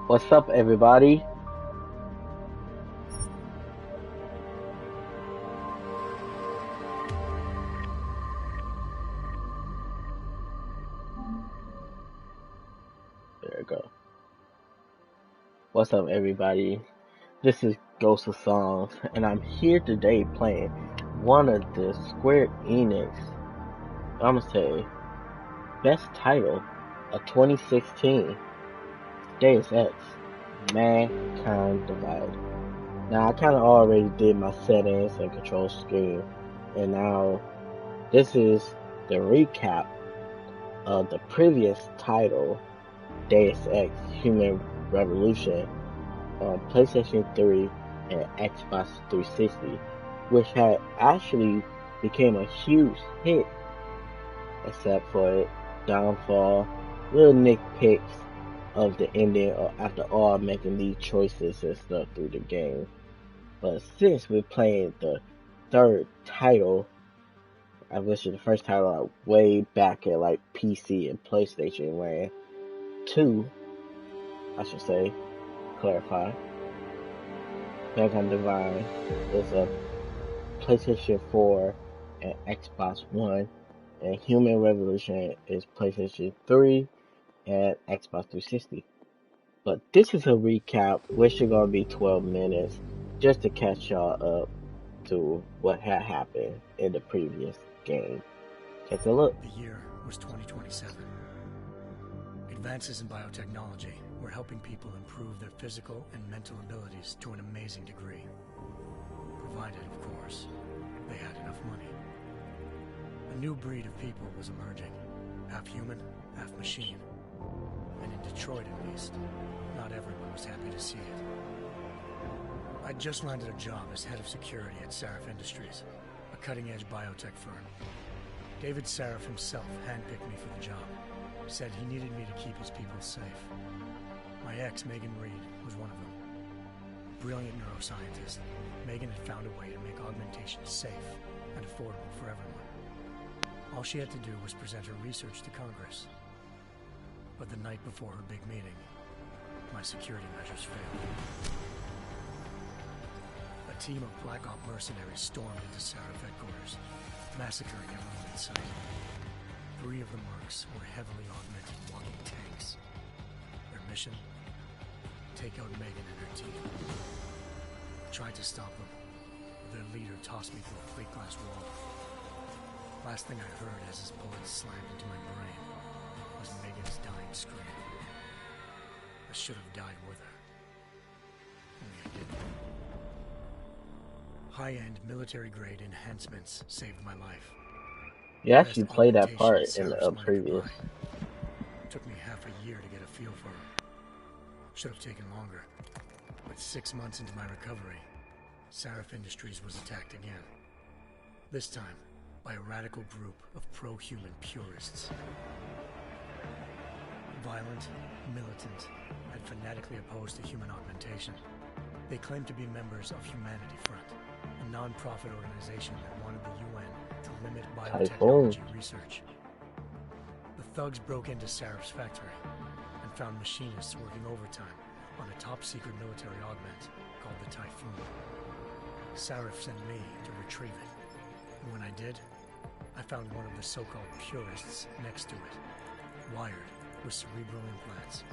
What's up, everybody? There we go. What's up, everybody? This is Ghost of Songs, and I'm here today playing one of the Square Enix, I'm gonna say, best title of 2016, Deus Ex, Mankind Divided. Now, I kind of already did my settings and control scheme, and now this is the recap of the previous title, Deus Ex Human Revolution, on PlayStation 3 and Xbox 360, which had actually became a huge hit, except for its downfall, little nitpicks of the ending after all making these choices and stuff through the game. But since we're playing the third title, I wish the first title way back at like PC and PlayStation land, 2, I should say, clarify. Mankind Divine is a PlayStation 4 and Xbox One, and Human Revolution is PlayStation 3 and Xbox 360. But this is a recap, which is gonna be 12 minutes, just to catch y'all up to what had happened in the previous game. Take a look. The year was 2027. Advances in biotechnology were helping people improve their physical and mental abilities to an amazing degree. Provided, of course, they had enough money. A new breed of people was emerging, half human, half machine. And in Detroit, at least, not everyone was happy to see it. I'd just landed a job as head of security at Sarif Industries, a cutting-edge biotech firm. David Sarif himself handpicked me for the job. Said he needed me to keep his people safe. My ex, Megan Reed, was one of them. Brilliant neuroscientist, Megan had found a way to make augmentation safe and affordable for everyone. All she had to do was present her research to Congress. But the night before her big meeting, my security measures failed. A team of Black Op mercenaries stormed into Sarif headquarters, massacring everyone in sight. 3 of the mercs were heavily augmented walking tanks. Their mission? Take out Megan and her team. I tried to stop them, but their leader tossed me through a plate glass wall. Last thing I heard as his bullets slammed into my brain was Megan's dying scream. I should have died with her. Only I didn't. High-end military-grade enhancements saved my life. You actually played that part in the previous. Took me half a year to get a feel for her. Should have taken longer. But 6 months into my recovery, Sarif Industries was attacked again. This time by a radical group of pro-human purists. Violent, militant, and fanatically opposed to human augmentation. They claimed to be members of Humanity Front, a non-profit organization that wanted the UN to limit biotechnology research. The thugs broke into Sarif's factory and found machinists working overtime on a top-secret military augment called the Typhoon. Sarif sent me to retrieve it, and when I did, I found one of the so-called purists next to it, wired with cerebral implants,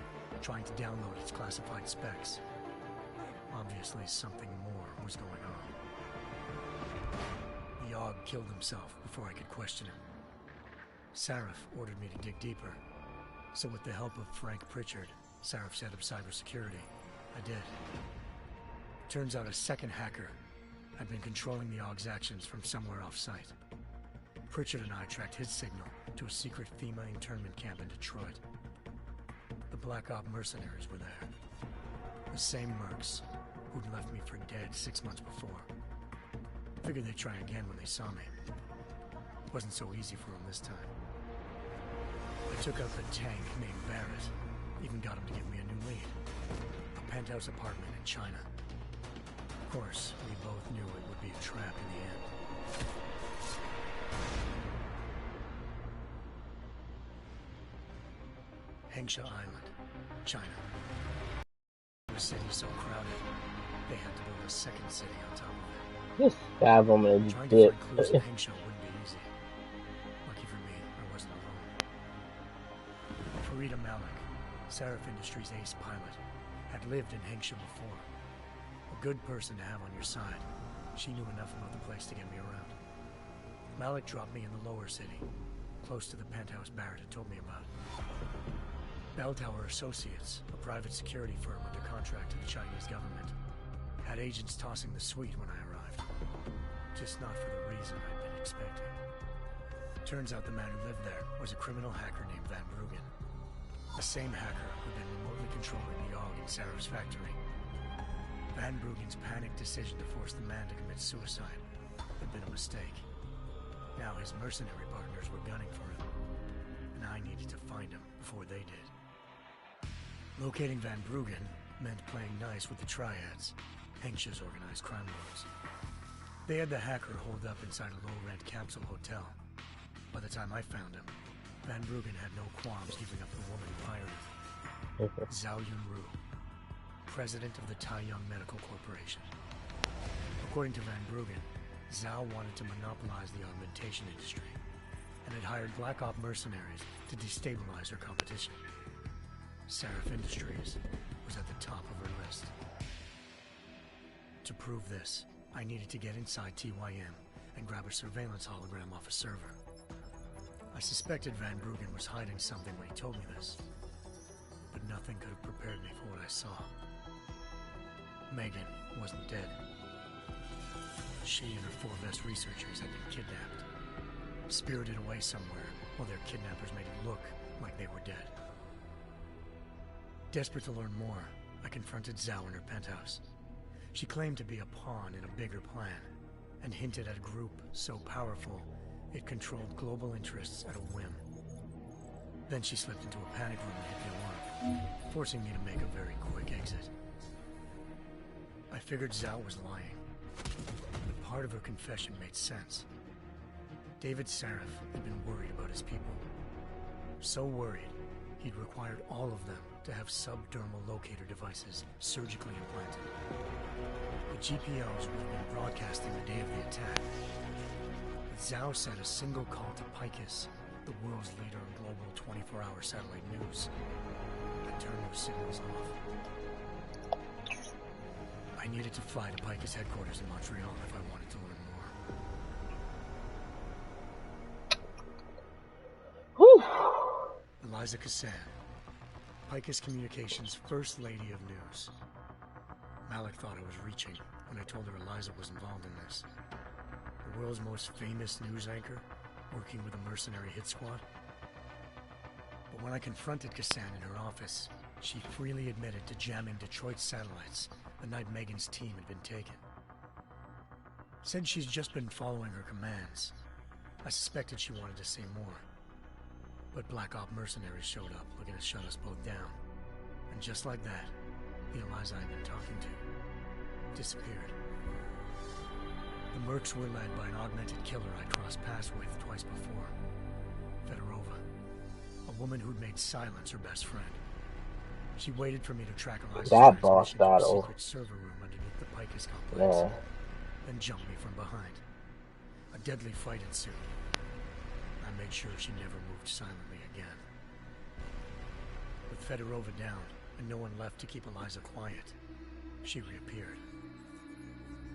trying to download its classified specs. Obviously, something more was going on. The AUG killed himself before I could question him. Sarif ordered me to dig deeper, so with the help of Frank Pritchard, Sarif's head of cybersecurity, I did. Turns out a second hacker had been controlling the AUG's actions from somewhere off-site. Pritchard and I tracked his signal to a secret FEMA internment camp in Detroit. The Black Op mercenaries were there. The same mercs who'd left me for dead 6 months before. Figured they'd try again when they saw me. Wasn't so easy for them this time. I took out the tank named Barrett. Even got him to give me a new lead. A penthouse apartment in China. Of course, we both knew it would be a trap in the end. Hengsha Island, China. The city so crowded, they had to build a second city on top of it. Just stab him and Trying to dip. find clues in Hengsha wouldn't be easy. Lucky for me, I wasn't alone. Farida Malik, Seraph Industries' ace pilot, had lived in Hengsha before. A good person to have on your side. She knew enough about the place to get me around. Malik dropped me in the lower city, close to the penthouse Barrett had told me about. Bell Tower Associates, a private security firm under contract to the Chinese government, had agents tossing the suite when I arrived. Just not for the reason I'd been expecting. Turns out the man who lived there was a criminal hacker named Van Bruggen. The same hacker who'd been remotely controlling the AUG in Sarah's factory. Van Bruggen's panicked decision to force the man to commit suicide had been a mistake. Now his mercenary partners were gunning for him, and I needed to find him before they did. Locating Van Bruggen meant playing nice with the Triads, Hengsha's organized crime lords. They had the hacker holed up inside a low-rent capsule hotel. By the time I found him, Van Bruggen had no qualms giving up the woman who hired him. Zhao Yunru, president of the Taiyang Medical Corporation. According to Van Bruggen, Zhao wanted to monopolize the augmentation industry and had hired Black Op mercenaries to destabilize her competition. Seraph Industries was at the top of her list. To prove this, I needed to get inside TYM and grab a surveillance hologram off a server. I suspected Van Bruggen was hiding something when he told me this, but nothing could have prepared me for what I saw. Megan wasn't dead. She and her 4 best researchers had been kidnapped, spirited away somewhere while their kidnappers made it look like they were dead. Desperate to learn more, I confronted Zhao in her penthouse. She claimed to be a pawn in a bigger plan, and hinted at a group so powerful it controlled global interests at a whim. Then she slipped into a panic room and hit the alarm, forcing me to make a very quick exit. I figured Zhao was lying, but part of her confession made sense. David Seraph had been worried about his people. So worried, he'd required all of them to have subdermal locator devices surgically implanted. The GPOs would have been broadcasting the day of the attack. But Zhao said a single call to Picus, the world's leader in global 24-hour satellite news, had turned those signals off. I needed to fly to Picus headquarters in Montreal if I wanted to learn more. Whew. Eliza Cassan, Picus Communications' First Lady of News. Malik thought I was reaching when I told her Eliza was involved in this. The world's most famous news anchor, working with a mercenary hit squad. But when I confronted Cassan in her office, she freely admitted to jamming Detroit's satellites the night Megan's team had been taken. Said she's just been following her commands. I suspected she wanted to say more. But Black Op mercenaries showed up looking to shut us both down. And just like that, the Eliza I'd been talking to disappeared. The Mercs were led by an augmented killer I'd crossed paths with twice before. Fedorova, a woman who'd made silence her best friend. She waited for me to track Eliza's That boss transmission to a battle. secret server room underneath the Picus complex, Yeah. then jumped me from behind. A deadly fight ensued. I made sure she never moved silently again. With Fedorova down, and no one left to keep Eliza quiet, she reappeared.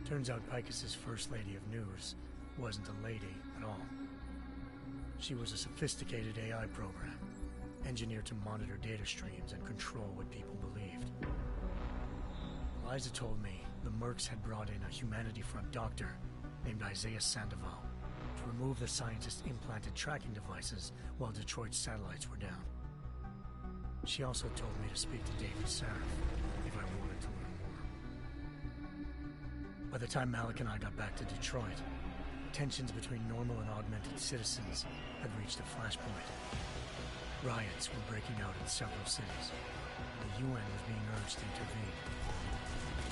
Turns out Picus's First Lady of News wasn't a lady at all. She was a sophisticated AI program, engineered to monitor data streams and control what people believed. Eliza told me the Mercs had brought in a Humanity Front doctor named Isaiah Sandoval to remove the scientist's implanted tracking devices while Detroit's satellites were down. She also told me to speak to David Seraph if I wanted to learn more. By the time Malik and I got back to Detroit, tensions between normal and augmented citizens had reached a flashpoint. Riots were breaking out in several cities, and the UN was being urged to intervene.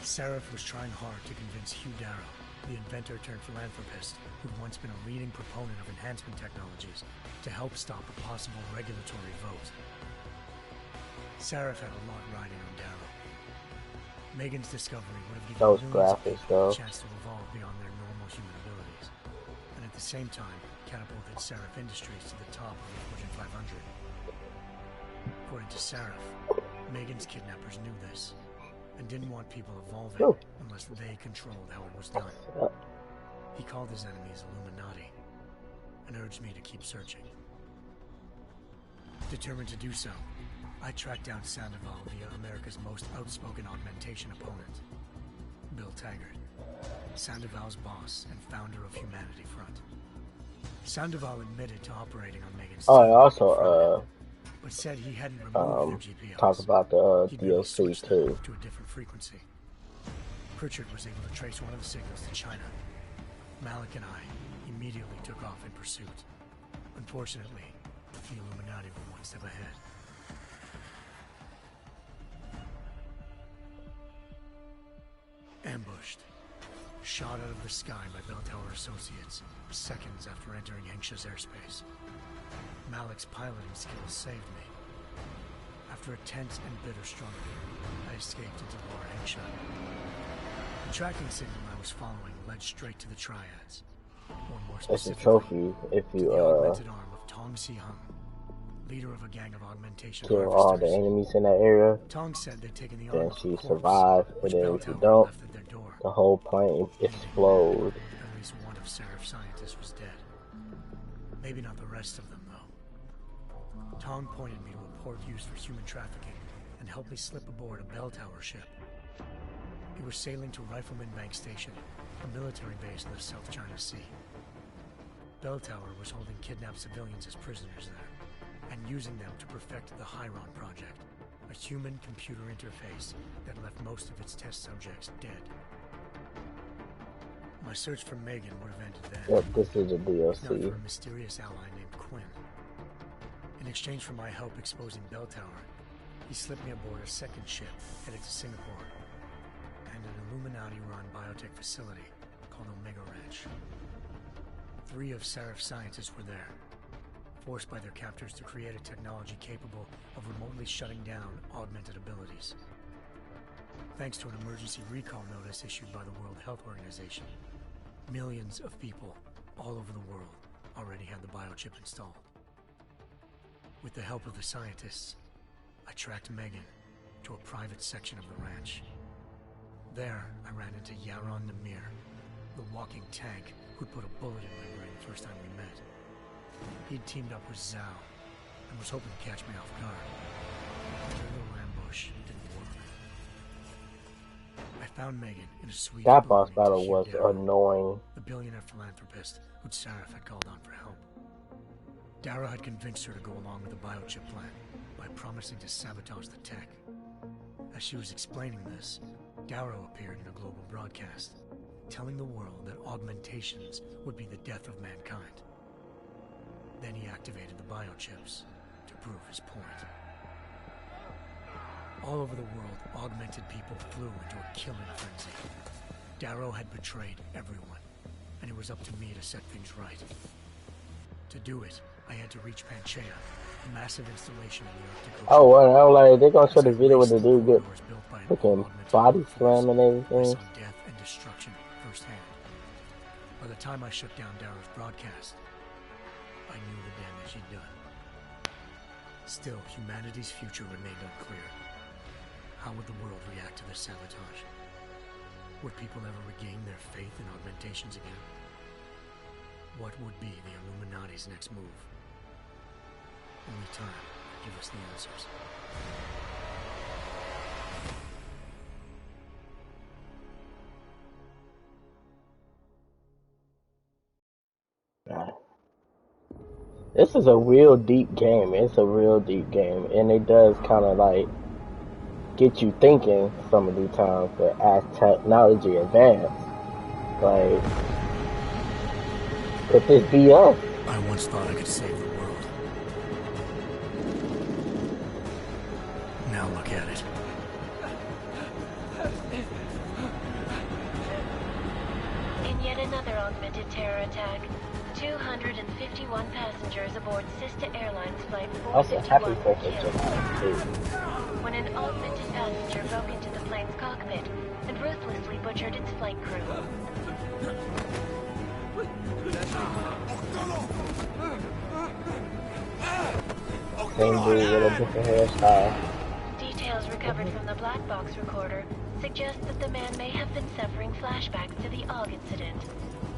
Seraph was trying hard to convince Hugh Darrow, the inventor turned philanthropist who'd once been a leading proponent of enhancement technologies, to help stop a possible regulatory vote. Seraph had a lot riding on Darrow. Megan's discovery would have given Those millions of graphics, people though. a chance to evolve beyond their normal human abilities, and at the same time catapulted Seraph Industries to the top of the Fortune 500. According to Seraph, Megan's kidnappers knew this, and didn't want people evolving unless they controlled how it was done. He called his enemies Illuminati, and urged me to keep searching. Determined to do so, I tracked down Sandoval via America's most outspoken augmentation opponent, Bill Taggart, Sandoval's boss and founder of Humanity Front. Sandoval admitted to operating on Megan's team, I also but said he hadn't removed their GPOs. talk about the He'd DLC too. to a different frequency. Pritchard was able to trace one of the signals to China. Malik and I immediately took off in pursuit. Unfortunately, the Illuminati were one step ahead. Ambushed. Shot out of the sky by Bell Tower Associates, seconds after entering Hengsha's airspace. Malik's piloting skills saved me. After a tense and bitter struggle, I escaped into Lower Hengsha. The tracking signal I was following led straight to the Triads. Or more It's a specifically, trophy if to you the augmented arm of Tong Si-hung, leader of a gang of augmentation kill all the enemies in that area. Tong said they'd taken the Then arm off a she corpse, survived, and which then Bell if you Tower don't, left at their door. the whole plane explodes. At least one of Seraph's scientists was dead. Maybe not the rest of them, though. Tong pointed me to a port used for human trafficking and helped me slip aboard a Bell Tower ship. We were sailing to Rifleman Bank Station, a military base in the South China Sea. Bell Tower was holding kidnapped civilians as prisoners there, and using them to perfect the Hyron Project, a human-computer interface that left most of its test subjects dead. My search for Megan would have ended then. Yep, this is a Not for DLC. a mysterious ally named Quinn. In exchange for my help exposing Bell Tower, he slipped me aboard a second ship headed to Singapore and an Illuminati-run biotech facility called Omega Ranch. 3 of Seraph's scientists were there, forced by their captors to create a technology capable of remotely shutting down augmented abilities. Thanks to an emergency recall notice issued by the World Health Organization, millions of people all over the world already had the biochip installed. With the help of the scientists, I tracked Megan to a private section of the ranch. There, I ran into Yaron Namir, the walking tank who'd put a bullet in my brain the first time we met. He'd teamed up with Zhao and was hoping to catch me off guard. Their little ambush didn't work. I found Megan in a suite. That boss battle was annoying. The billionaire philanthropist who'd Seraph had called on for help. Dara had convinced her to go along with the biochip plan by promising to sabotage the tech. As she was explaining this, Darrow appeared in a global broadcast, telling the world that augmentations would be the death of mankind. Then he activated the biochips to prove his point. All over the world, augmented people flew into a killing frenzy. Darrow had betrayed everyone, and it was up to me to set things right. To do it, I had to reach Panchaea, a massive installation in the Arctic Ocean. Oh, well, I'm like, they're gonna show the video with the dude get freaking body slam and I everything. saw death and destruction firsthand. By the time I shut down Darrow's broadcast, I knew the damage he'd done. Still, humanity's future remained unclear. How would the world react to this sabotage? Would people ever regain their faith in augmentations again? What would be the Illuminati's next move? Only time will give us the answers. This is a real deep game. It's a real deep game, and it does kind of like get you thinking some of these times. But as technology advances, like, could this be us? I once thought I could save the world. Now look at it. In yet another augmented terror attack, 251 passengers aboard Sister Airlines Flight Also, happy 451 were 4th of killed. July, too. When an augmented passenger broke into the plane's cockpit and ruthlessly butchered its flight crew. Same dude with a different hairstyle. Details recovered from the black box recorder suggest that the man may have been suffering flashbacks to the AUG incident.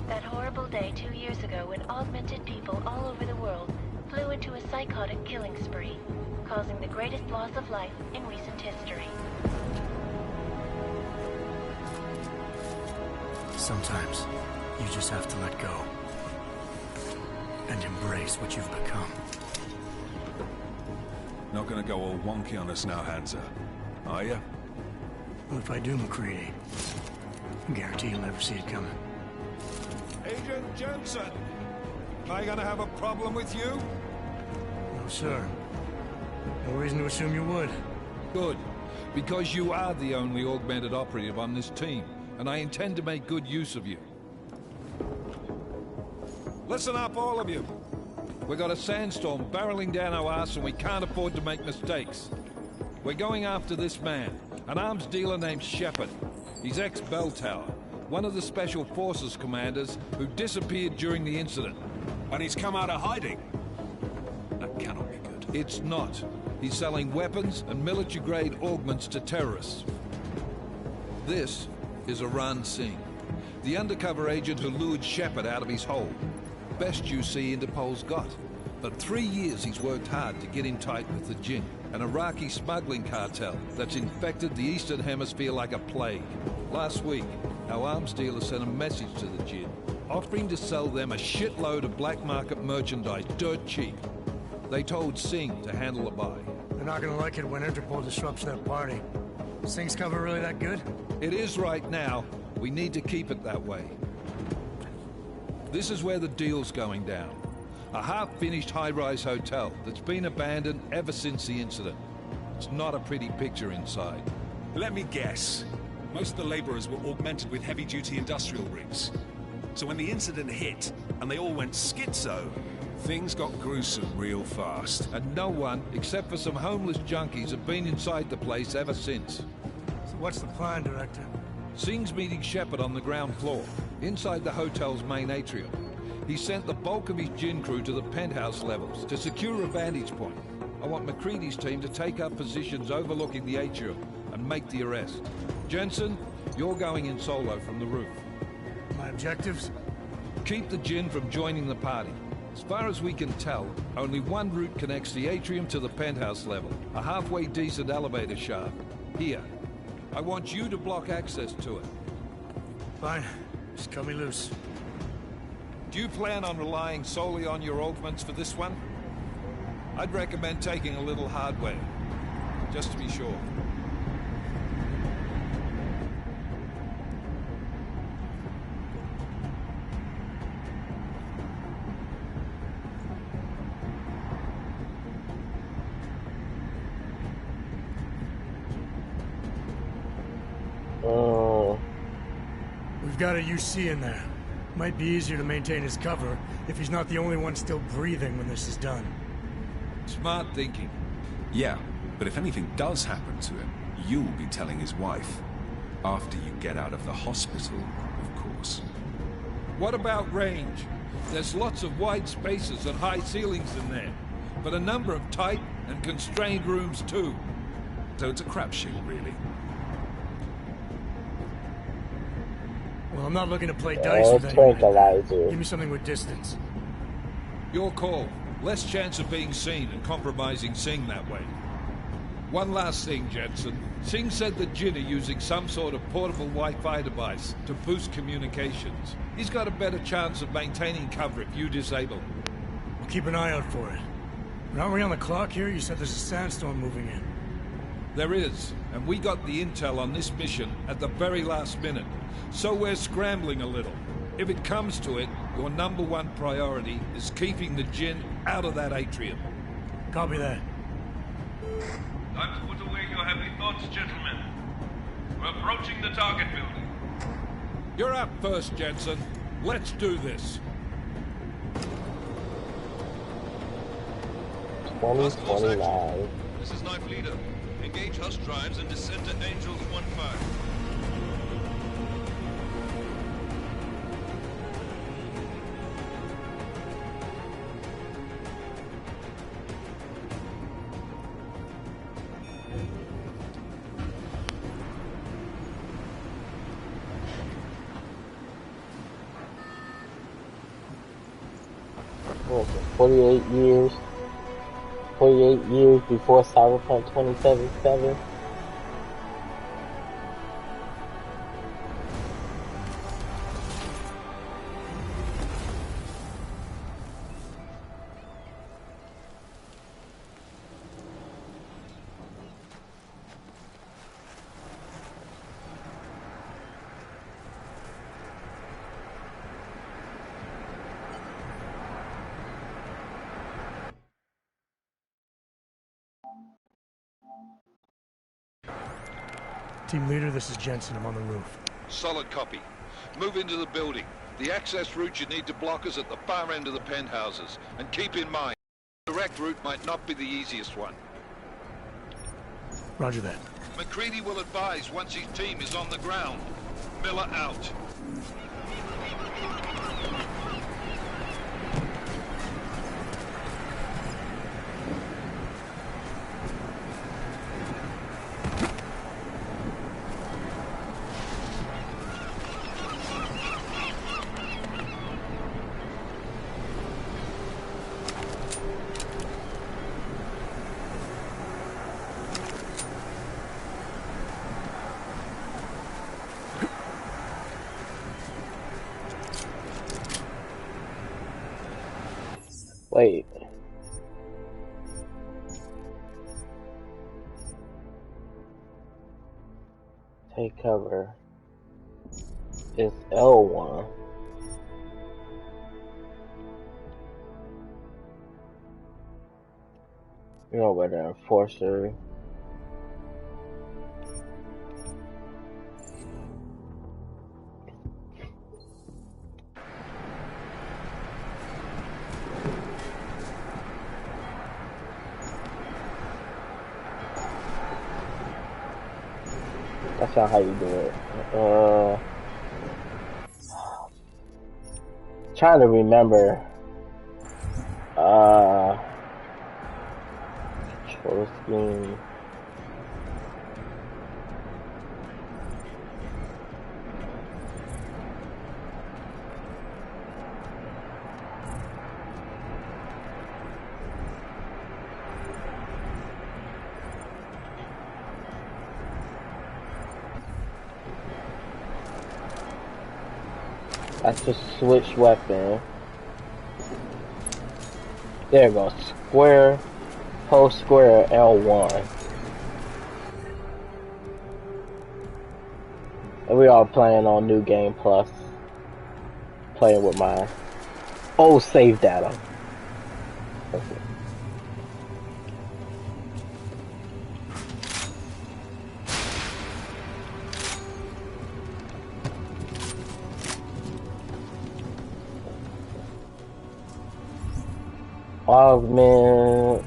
That horrible day 2 years ago when augmented people all over the world flew into a psychotic killing spree, causing the greatest loss of life in recent history. Sometimes, you just have to let go. And embrace what you've become. Not gonna go all wonky on us now, Hansa, are you? Well, if I do, McCready, I guarantee you'll never see it coming. Agent Jensen! Am I gonna have a problem with you? No, sir. No reason to assume you would. Good. Because you are the only augmented operative on this team, and I intend to make good use of you. Listen up, all of you. We got a sandstorm barreling down our arse and we can't afford to make mistakes. We're going after this man, an arms dealer named Shepard. He's ex-Bell Tower, one of the Special Forces commanders who disappeared during the incident. And he's come out of hiding. That cannot be good. It's not. He's selling weapons and military-grade augments to terrorists. This is Aran Singh, the undercover agent who lured Shepard out of his hole. Best you see Interpol's got. For 3 years he's worked hard to get in tight with the Jinn, an Iraqi smuggling cartel that's infected the Eastern Hemisphere like a plague. Last week, our arms dealer sent a message to the Jinn, offering to sell them a shitload of black market merchandise dirt cheap. They told Singh to handle the buy. They're not gonna like it when Interpol disrupts their party. Singh's cover really that good? It is right now. We need to keep it that way. This is where the deal's going down. A half-finished high-rise hotel that's been abandoned ever since the incident. It's not a pretty picture inside. Let me guess. Most of the laborers were augmented with heavy-duty industrial rigs. So when the incident hit, and they all went schizo, things got gruesome real fast. And no one, except for some homeless junkies, have been inside the place ever since. So what's the plan, Director? Singh's meeting Shepard on the ground floor, inside the hotel's main atrium. He sent the bulk of his Jinn crew to the penthouse levels to secure a vantage point. I want McCready's team to take up positions overlooking the atrium and make the arrest. Jensen, you're going in solo from the roof. My objectives? Keep the Jinn from joining the party. As far as we can tell, only one route connects the atrium to the penthouse level. A halfway decent elevator shaft. Here. I want you to block access to it. Fine. Just cut me loose. Do you plan on relying solely on your augments for this one? I'd recommend taking a little hardware, just to be sure. We've got a UC in there. Might be easier to maintain his cover if he's not the only one still breathing when this is done. Smart thinking. Yeah, but if anything does happen to him, you'll be telling his wife. After you get out of the hospital, of course. What about range? There's lots of wide spaces and high ceilings in there, but a number of tight and constrained rooms too. So it's a crapshoot, really. Well, I'm not looking to play dice with anyone. Tranquilizer. Give me something with distance. Your call. Less chance of being seen and compromising Singh that way. One last thing, Jensen. Singh said the Jinn are using some sort of portable Wi-Fi device to boost communications. He's got a better chance of maintaining cover if you disable him. We'll keep an eye out for it. But aren't we on the clock here? You said there's a sandstorm moving in. There is, and we got the intel on this mission at the very last minute. So we're scrambling a little. If it comes to it, your #1 priority is keeping the Jinn out of that atrium. Copy that. Time to put away your heavy thoughts, gentlemen. We're approaching the target building. You're up first, Jensen. Let's do this. 2029. This is Knife Leader. Engage host drives and descend to Angels 1-5. What was it, 48 years before Cyberpunk 2077. Team leader, this is Jensen. I'm on the roof. Solid copy. Move into the building. The access route you need to block is at the far end of the penthouses. And keep in mind, the direct route might not be the easiest one. Roger that. McCready will advise once his team is on the ground. Miller out. Wait. Take cover. It's L1. You know where the enforcer. That's not how you do it. Trying to remember. Control scheme. That's a switch weapon. There it goes. Square, hold square L1. And we are playing on New Game Plus. Playing with my old save data. Okay. Augment.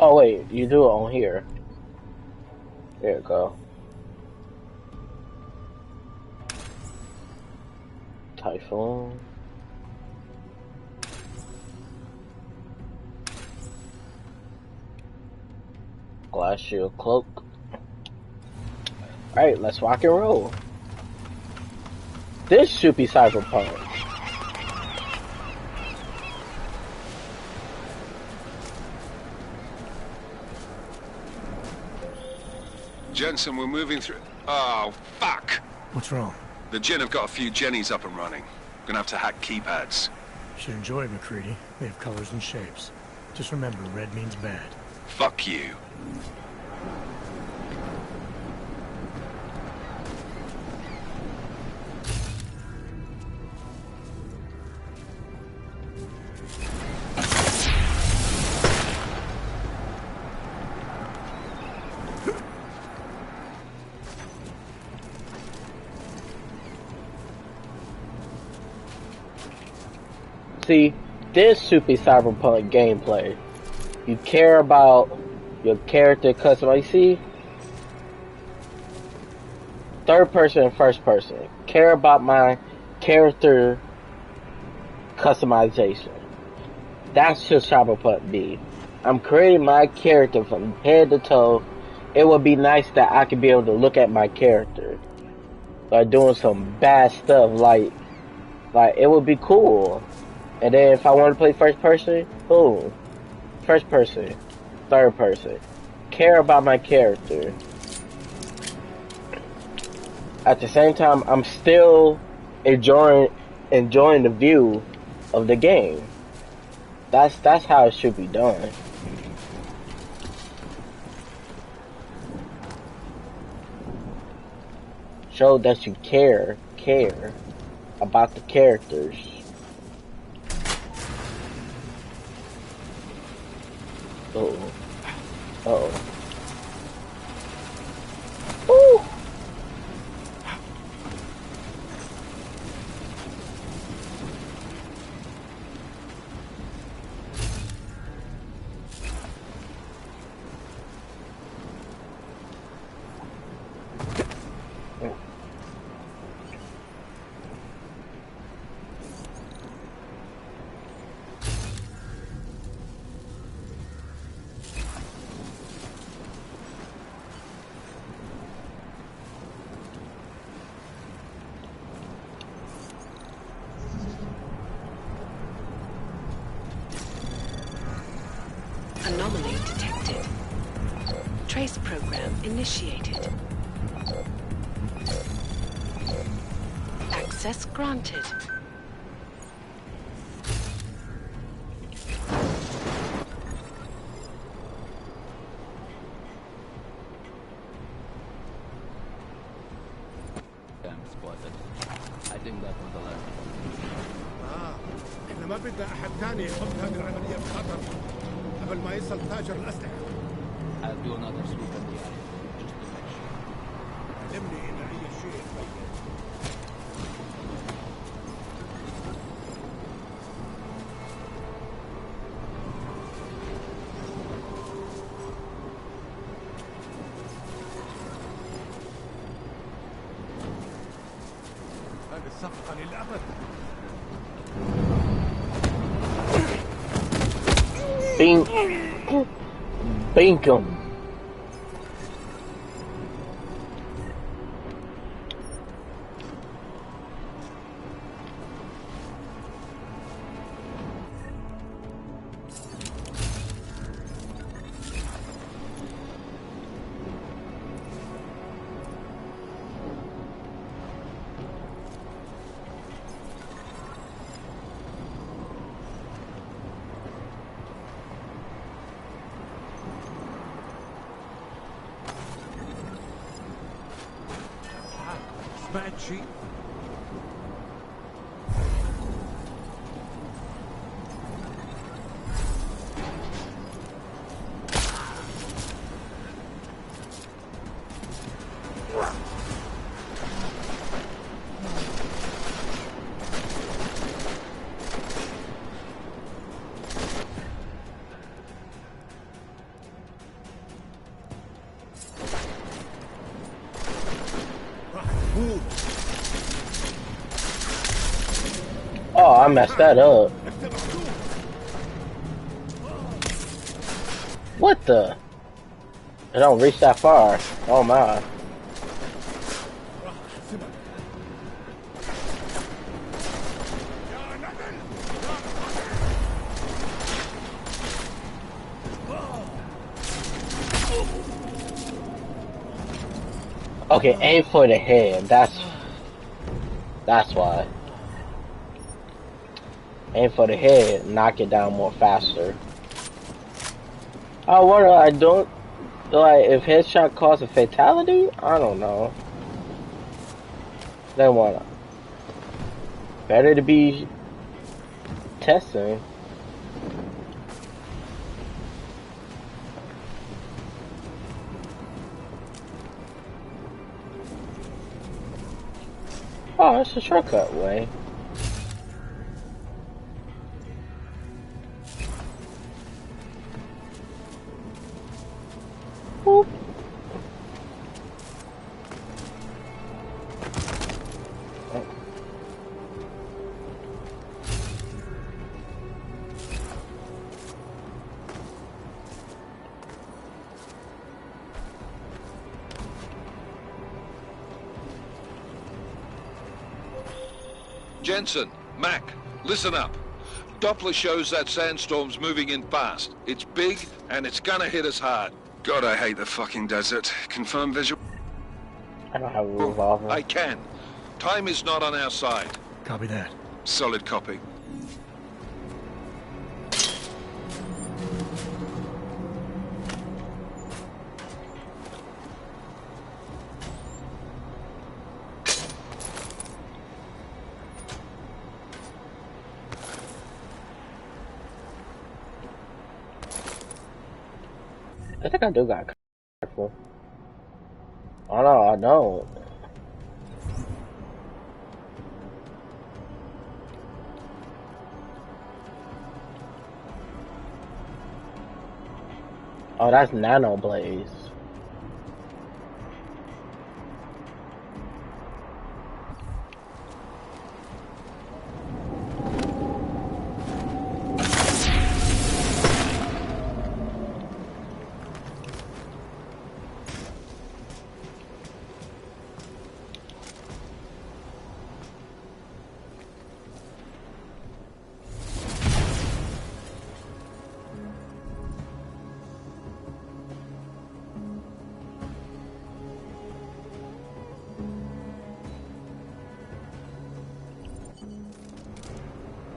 Oh wait, you do it on here. There you go. Typhoon. Glass shield cloak. Alright, let's rock and roll. This should be Cyberpunk. Jensen, we're moving through... Oh, fuck! What's wrong? The Jinn have got a few Jennies up and running. Gonna have to hack keypads. Should enjoy it, McCready. They have colors and shapes. Just remember, red means bad. Fuck you. See, this should be cyberpunk gameplay. You care about your character customization. See, third person and first person. Care about my character customization. That should cyberpunk be. I'm creating my character from head to toe. It would be nice that I could be able to look at my character, like doing some bad stuff. Like it would be cool. And then if I want to play first person, boom. First person, third person. Care about my character. At the same time, I'm still enjoying the view of the game. That's how it should be done. Show that you care about the characters. Uh-oh. Uh-oh. Ooh! Anomaly detected. Trace program initiated. Access granted. Spotted. I think that was alert. احنا ما بدنا احد ثاني يحط هذه العملية بخطر قبل ما يصل تاجر الأسلحة. I'll do another sweep in the area, just to make sure. علمني إذا أي شيء تبين. هذه الصفقة للأبد. Bink 'em. سمعت شيء؟ Oh, I messed that up. What the? It don't reach that far. Oh my. Okay, aim for the head. That's why. Aim for the head, knock it down more faster. Oh, what I don't like if headshot causes a fatality? I don't know. Then what? Better to be testing. Oh, it's a shortcut way. Boop. Jensen, Mac, listen up. Doppler shows that sandstorm's moving in fast. It's big, and it's gonna hit us hard. God, I hate the fucking desert. Confirm visual. I don't have a revolver. I can. Time is not on our side. Copy that. Solid copy. I think I do got careful. Oh no, I don't. Oh, that's nano blaze.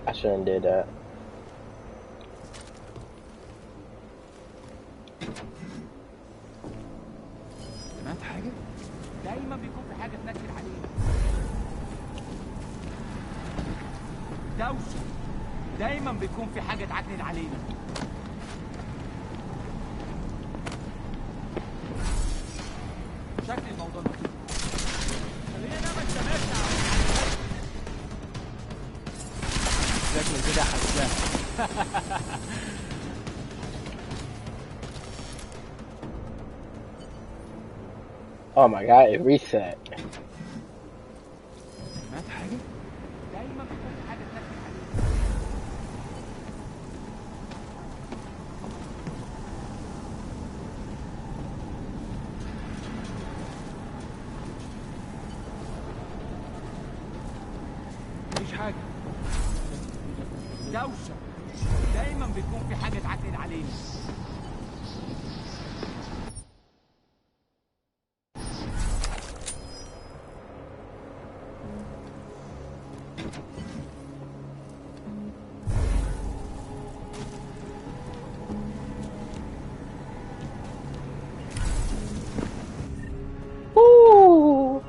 I shouldn't did that. سمعت حاجة؟ دايما بيكون في حاجة تنكد علينا. دوشة. دايما بيكون في حاجة تعكنن علينا. شكل الموضوع مكتوب. خلينا ما نستمرش شكل كده حساس. Oh my god, it reset. سمعت حاجة؟ دايما بيكون في حاجة تنكد علينا. مفيش حاجة. دوشة. دايما بيكون في حاجة تعكنن علينا. Ooh.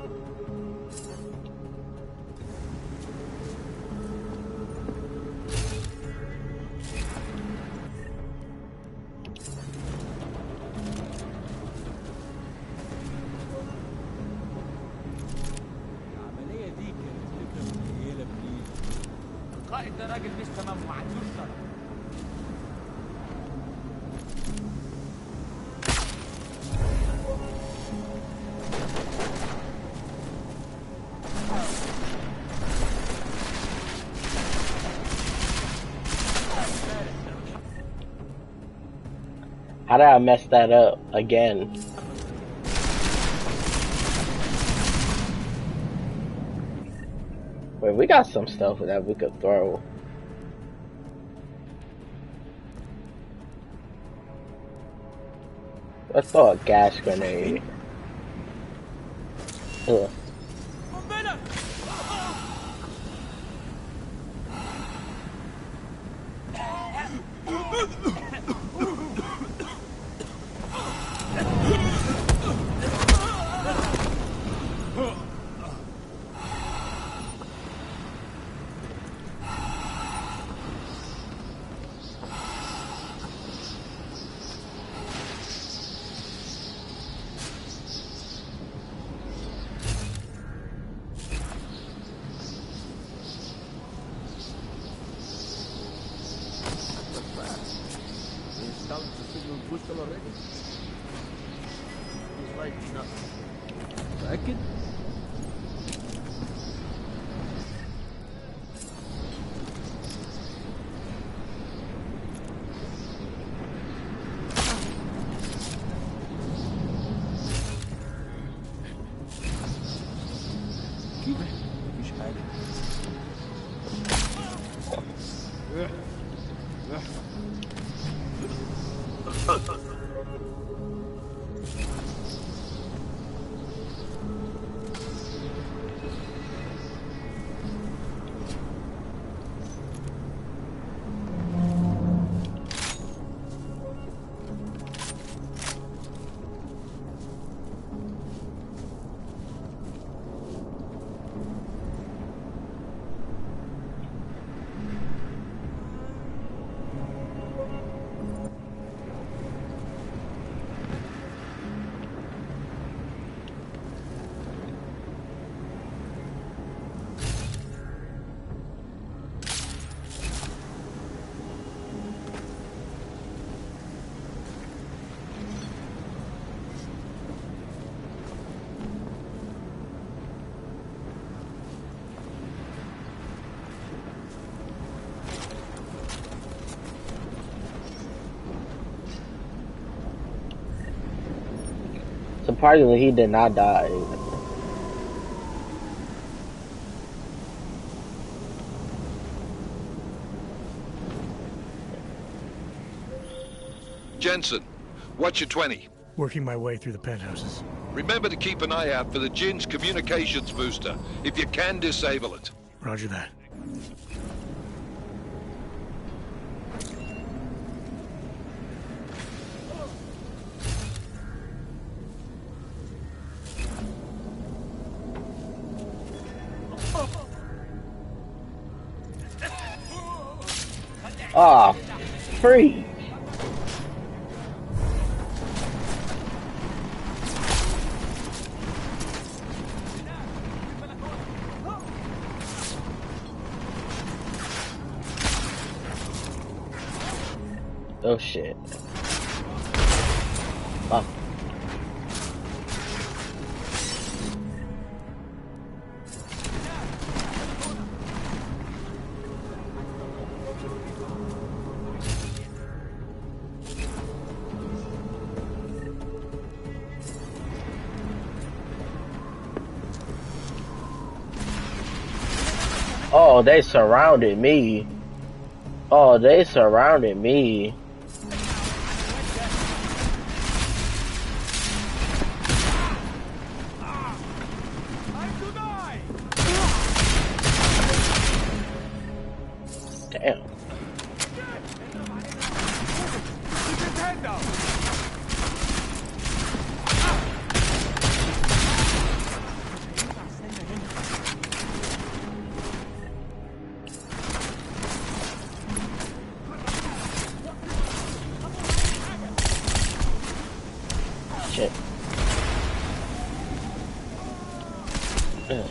العملية دي كانت فكرة قليلة بليل. القائد ده راجل مش تمام وما عندوش شرف. How did I mess that up again? Wait, we got some stuff that we could throw. Let's throw a gas grenade. Ugh. متأكد؟ كده مفيش حاجة. Surprisingly, he did not die. Jensen, what's your 20? Working my way through the penthouses. Remember to keep an eye out for the Jin's communications booster. If you can, disable it. Roger that. Ah, free. Oh shit. Oh. Oh, they surrounded me. Oh, they surrounded me. Damn. Shit. Ugh.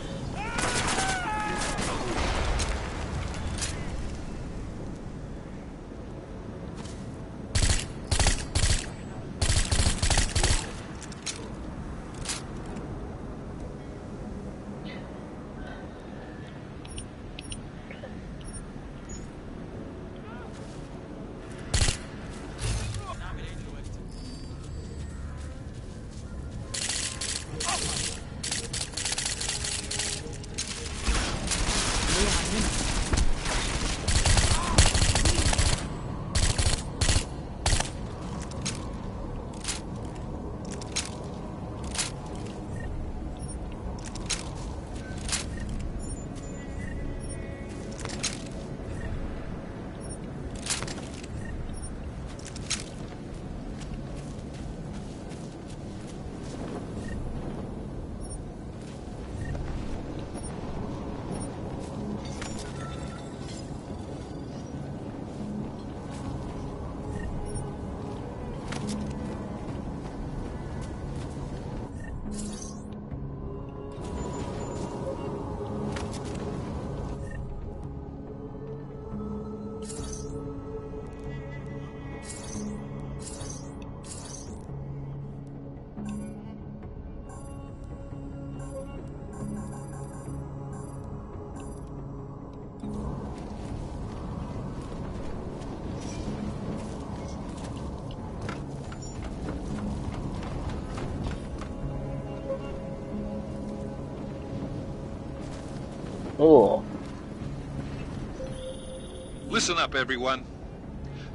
Oh. Listen up, everyone.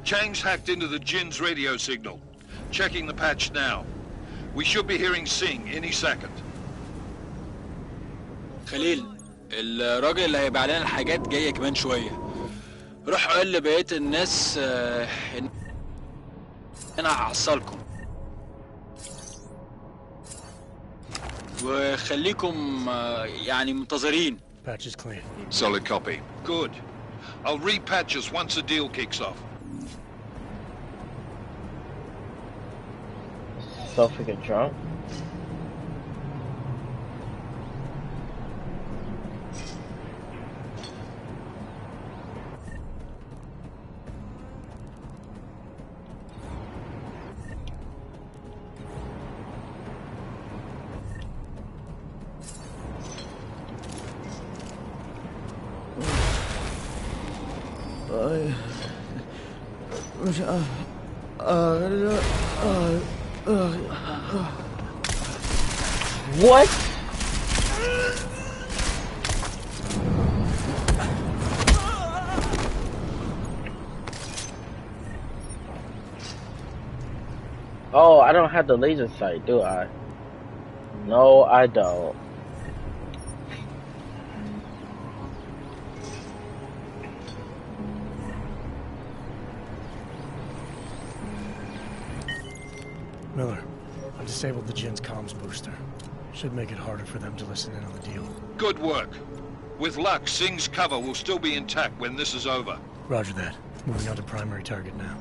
Chang's hacked into the Jin's radio signal. Checking the patch now. We should be hearing Sing any second. خليل، الراجل اللي هيبيع لنا الحاجات جاي كمان شوية. روح قول لبقية الناس إن أنا هحصلكم. وخليكم يعني منتظرين. Patch is clean. Solid copy. Good. I'll repatch us once the deal kicks off. Self-get drunk. What? Oh, I don't have the laser sight, do I? No, I don't. Miller, I disabled the Jin's comms booster. Should make it harder for them to listen in on the deal. Good work. With luck, Sing's cover will still be intact when this is over. Roger that. Moving on to primary target now.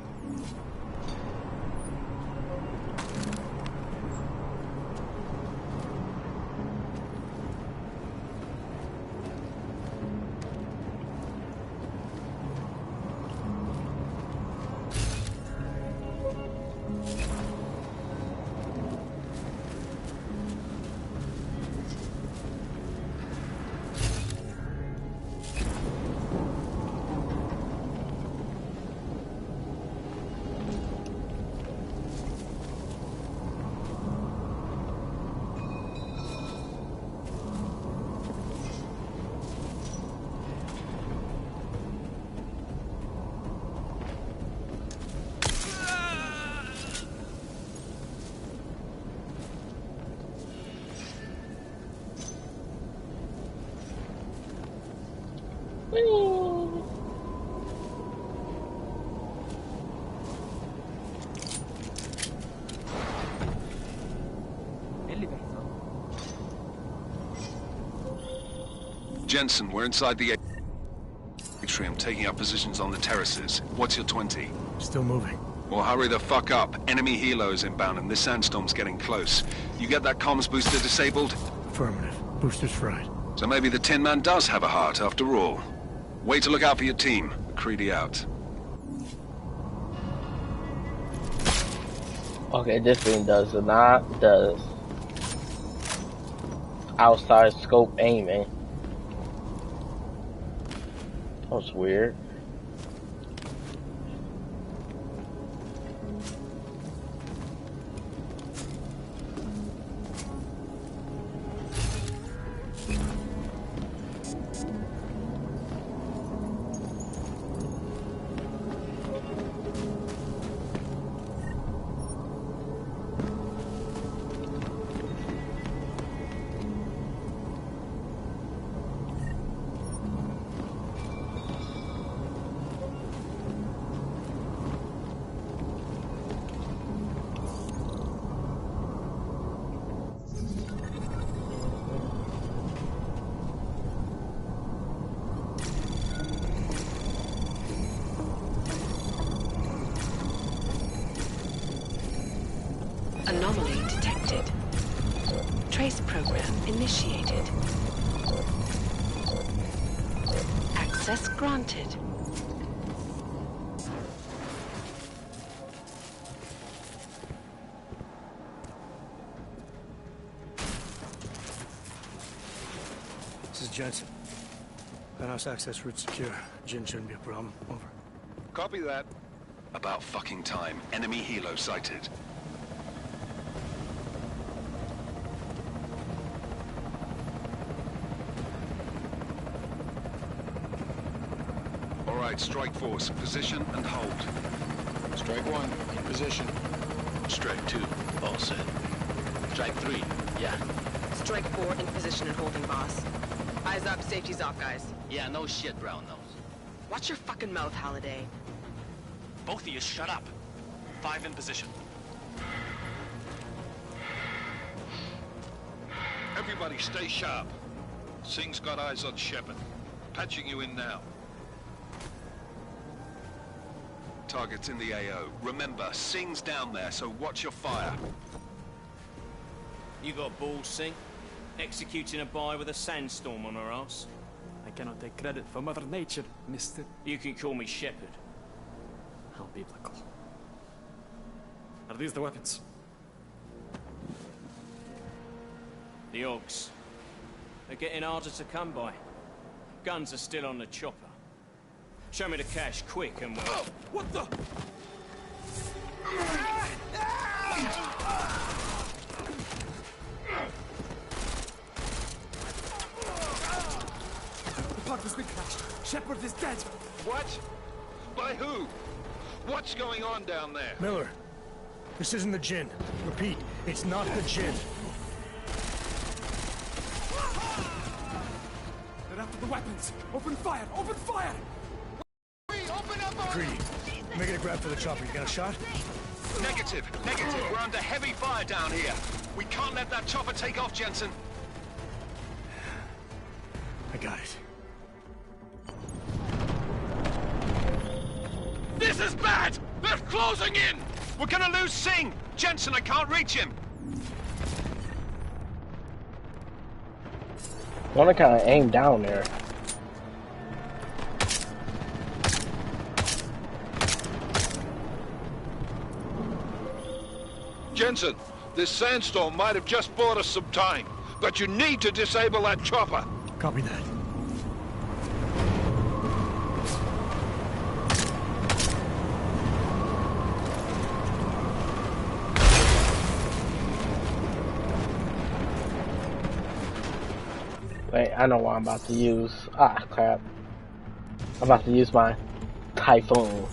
Jensen, we're inside the atrium, taking up positions on the terraces. What's your 20? Still moving. Well, hurry the fuck up. Enemy helos inbound and this sandstorm's getting close. You get that comms booster disabled? Affirmative. Booster's fried. So maybe the Tin Man does have a heart after all. Way to look out for your team. McCready out. Okay, this thing does not does outside scope aiming. That's weird. Anomaly detected. Trace program initiated. Access granted. This is Jensen. Penthouse access route secure. Jin shouldn't be a problem. Over. Copy that. About fucking time. Enemy helo sighted. Right, strike force. Position and hold. Strike 1, in position. Strike 2, all set. Strike 3, yeah. Strike 4 in position and holding, boss. Eyes up, safety's off, guys. Yeah, no shit, brown nose. Watch your fucking mouth, Halliday. Both of you, shut up. 5 in position. Everybody stay sharp. Singh's got eyes on Shepard. Patching you in now. Target's in the AO. Remember, Singh's down there, so watch your fire. You got balls, Singh? Executing a buy with a sandstorm on her ass? I cannot take credit for Mother Nature, mister. You can call me Shepard. How biblical. Are these the weapons? The Ogs. They're getting harder to come by. Guns are still on the chopper. Show me the cash, quick, and we'll... Oh, what the? The pod has been crashed. Shepard is dead. What? By who? What's going on down there? Miller, this isn't the Jinn. Repeat, it's not the Jinn. They're after the weapons. Open fire! Open fire! Greedy, making a grab for the chopper. You got a shot? Negative. We're under heavy fire down here. We can't let that chopper take off, Jensen. I got it. This is bad! They're closing in! We're gonna lose Singh! Jensen, I can't reach him! I wanna kinda aim down there. Jensen, this sandstorm might have just bought us some time, but you need to disable that chopper. Copy that. Wait, I know what I'm about to use. Ah, crap. I'm about to use my Typhoon.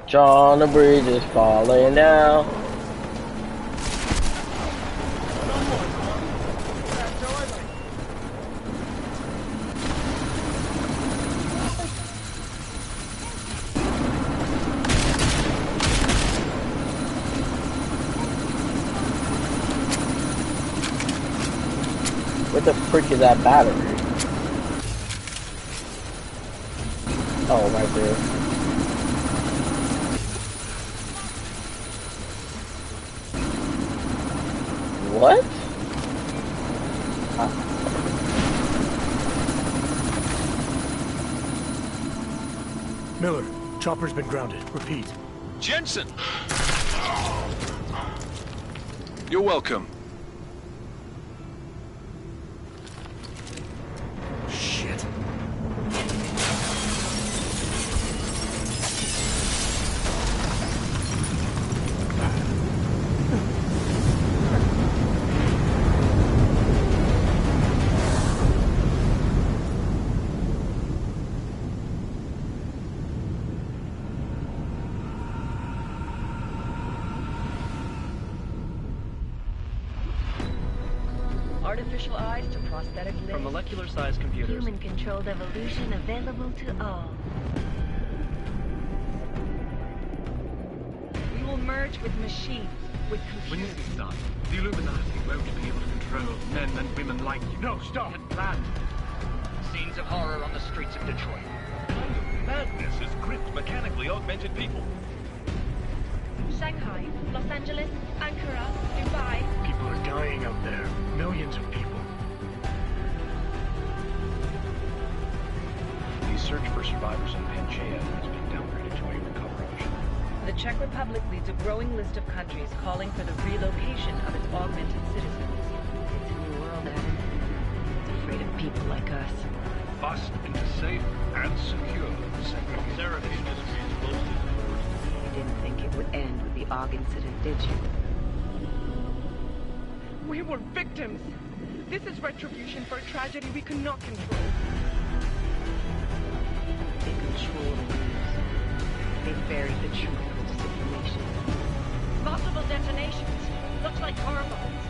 John, the bridge is falling down. What the frick is that battery? Oh, right there. What? Miller, chopper's been grounded. Repeat. Jensen! You're welcome. Shit. Artificial eyes to prosthetic limbs. From molecular-sized computers. Human-controlled evolution available to all. We will merge search with machines, with When computers. this is done, the Illuminati won't be able to control men and women like you. No, stop! Plan. Scenes of horror on the streets of Detroit. Madness has gripped mechanically augmented people. Shanghai, Los Angeles, Ankara, Dubai. People are dying out there. Millions of people. The search for survivors in Pangaea has been downgraded to a recover option. The Czech Republic leads a growing list of countries calling for the relocation of its augmented citizens. It's a new world, Adam. It's afraid of people like us. Bust into safe and secure Seraph Industries closely. You didn't think it would end with the AUG incident, did you? We were victims. This is retribution for a tragedy we cannot control. They control the news. They buried the truth with disinformation. Possible detonations. Looks like hormones.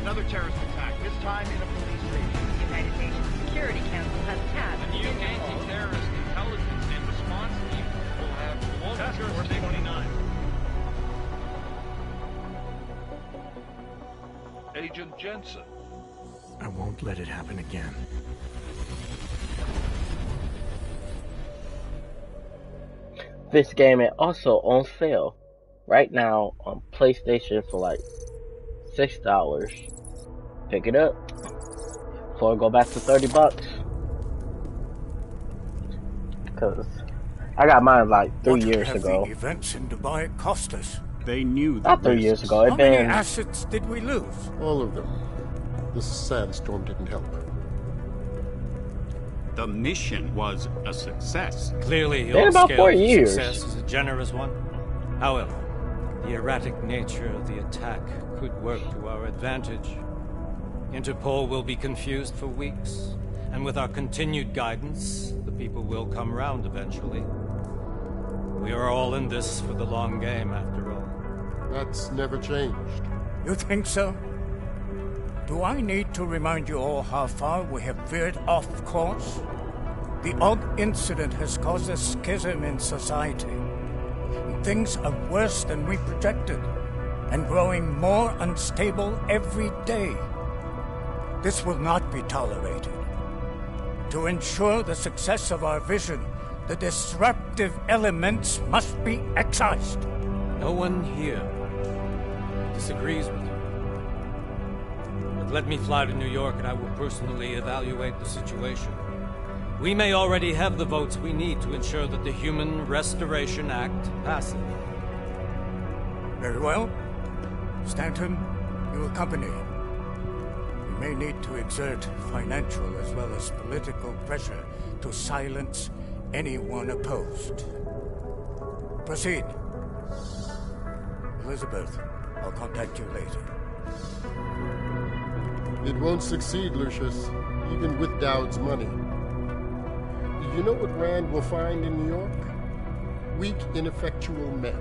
Another terrorist attack, this time in a police station. The United Nations Security Council has tasked The new anti-terrorist intelligence and response team will have Task Force 29. Agent Jensen. I won't let it happen again. This game is also on sale right now on PlayStation for like $6. Pick it up before I go back to $30. Cause I got mine like 3 years ago. The events in Dubai cost us. They knew the Not 3 years ago. It How many been assets did we lose? All of them. The sandstorm didn't help. The mission was a success. Clearly, Been your about scale 4 of years. success is a generous one. However, the erratic nature of the attack could work to our advantage. Interpol will be confused for weeks, and with our continued guidance, the people will come round eventually. We are all in this for the long game, after all. That's never changed. You think so? Do I need to remind you all how far we have veered off course? The AUG incident has caused a schism in society. Things are worse than we projected, and growing more unstable every day. This will not be tolerated. To ensure the success of our vision, the disruptive elements must be excised. No one here disagrees with you. But let me fly to New York and I will personally evaluate the situation. We may already have the votes we need to ensure that the Human Restoration Act passes. Very well. Stanton, you accompany. We may need to exert financial as well as political pressure to silence anyone opposed. Proceed. Elizabeth, I'll contact you later. It won't succeed, Lucius, even with Dowd's money. You know what Rand will find in New York? Weak, ineffectual men.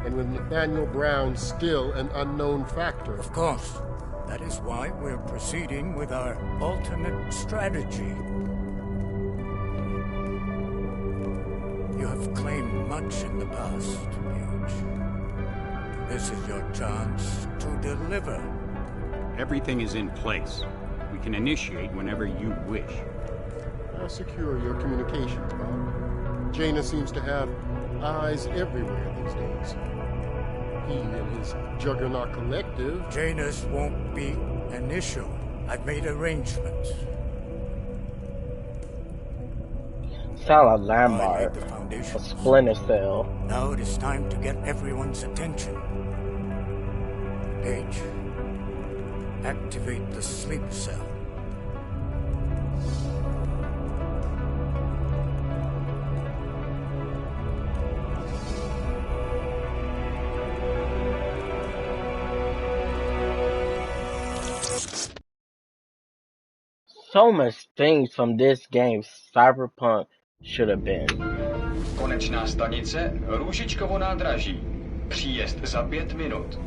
And with Nathaniel Brown still an unknown factor. Of course. That is why we're proceeding with our alternate strategy. You have claimed much in the past, Huge. This is your chance to deliver. Everything is in place. We can initiate whenever you wish. I'll secure your communications, Bob. Jaina seems to have eyes everywhere these days. He and his Juggernaut Collective... Jaina's won't be an issue. I've made arrangements. Sound like Lambert, a Splinter Cell. Now it is time to get everyone's attention. Page, activate the sleep cell. So much things from this game Cyberpunk should have been. Konečná stanice, Růžičkovo nádraží. Příjezd za 5 minut.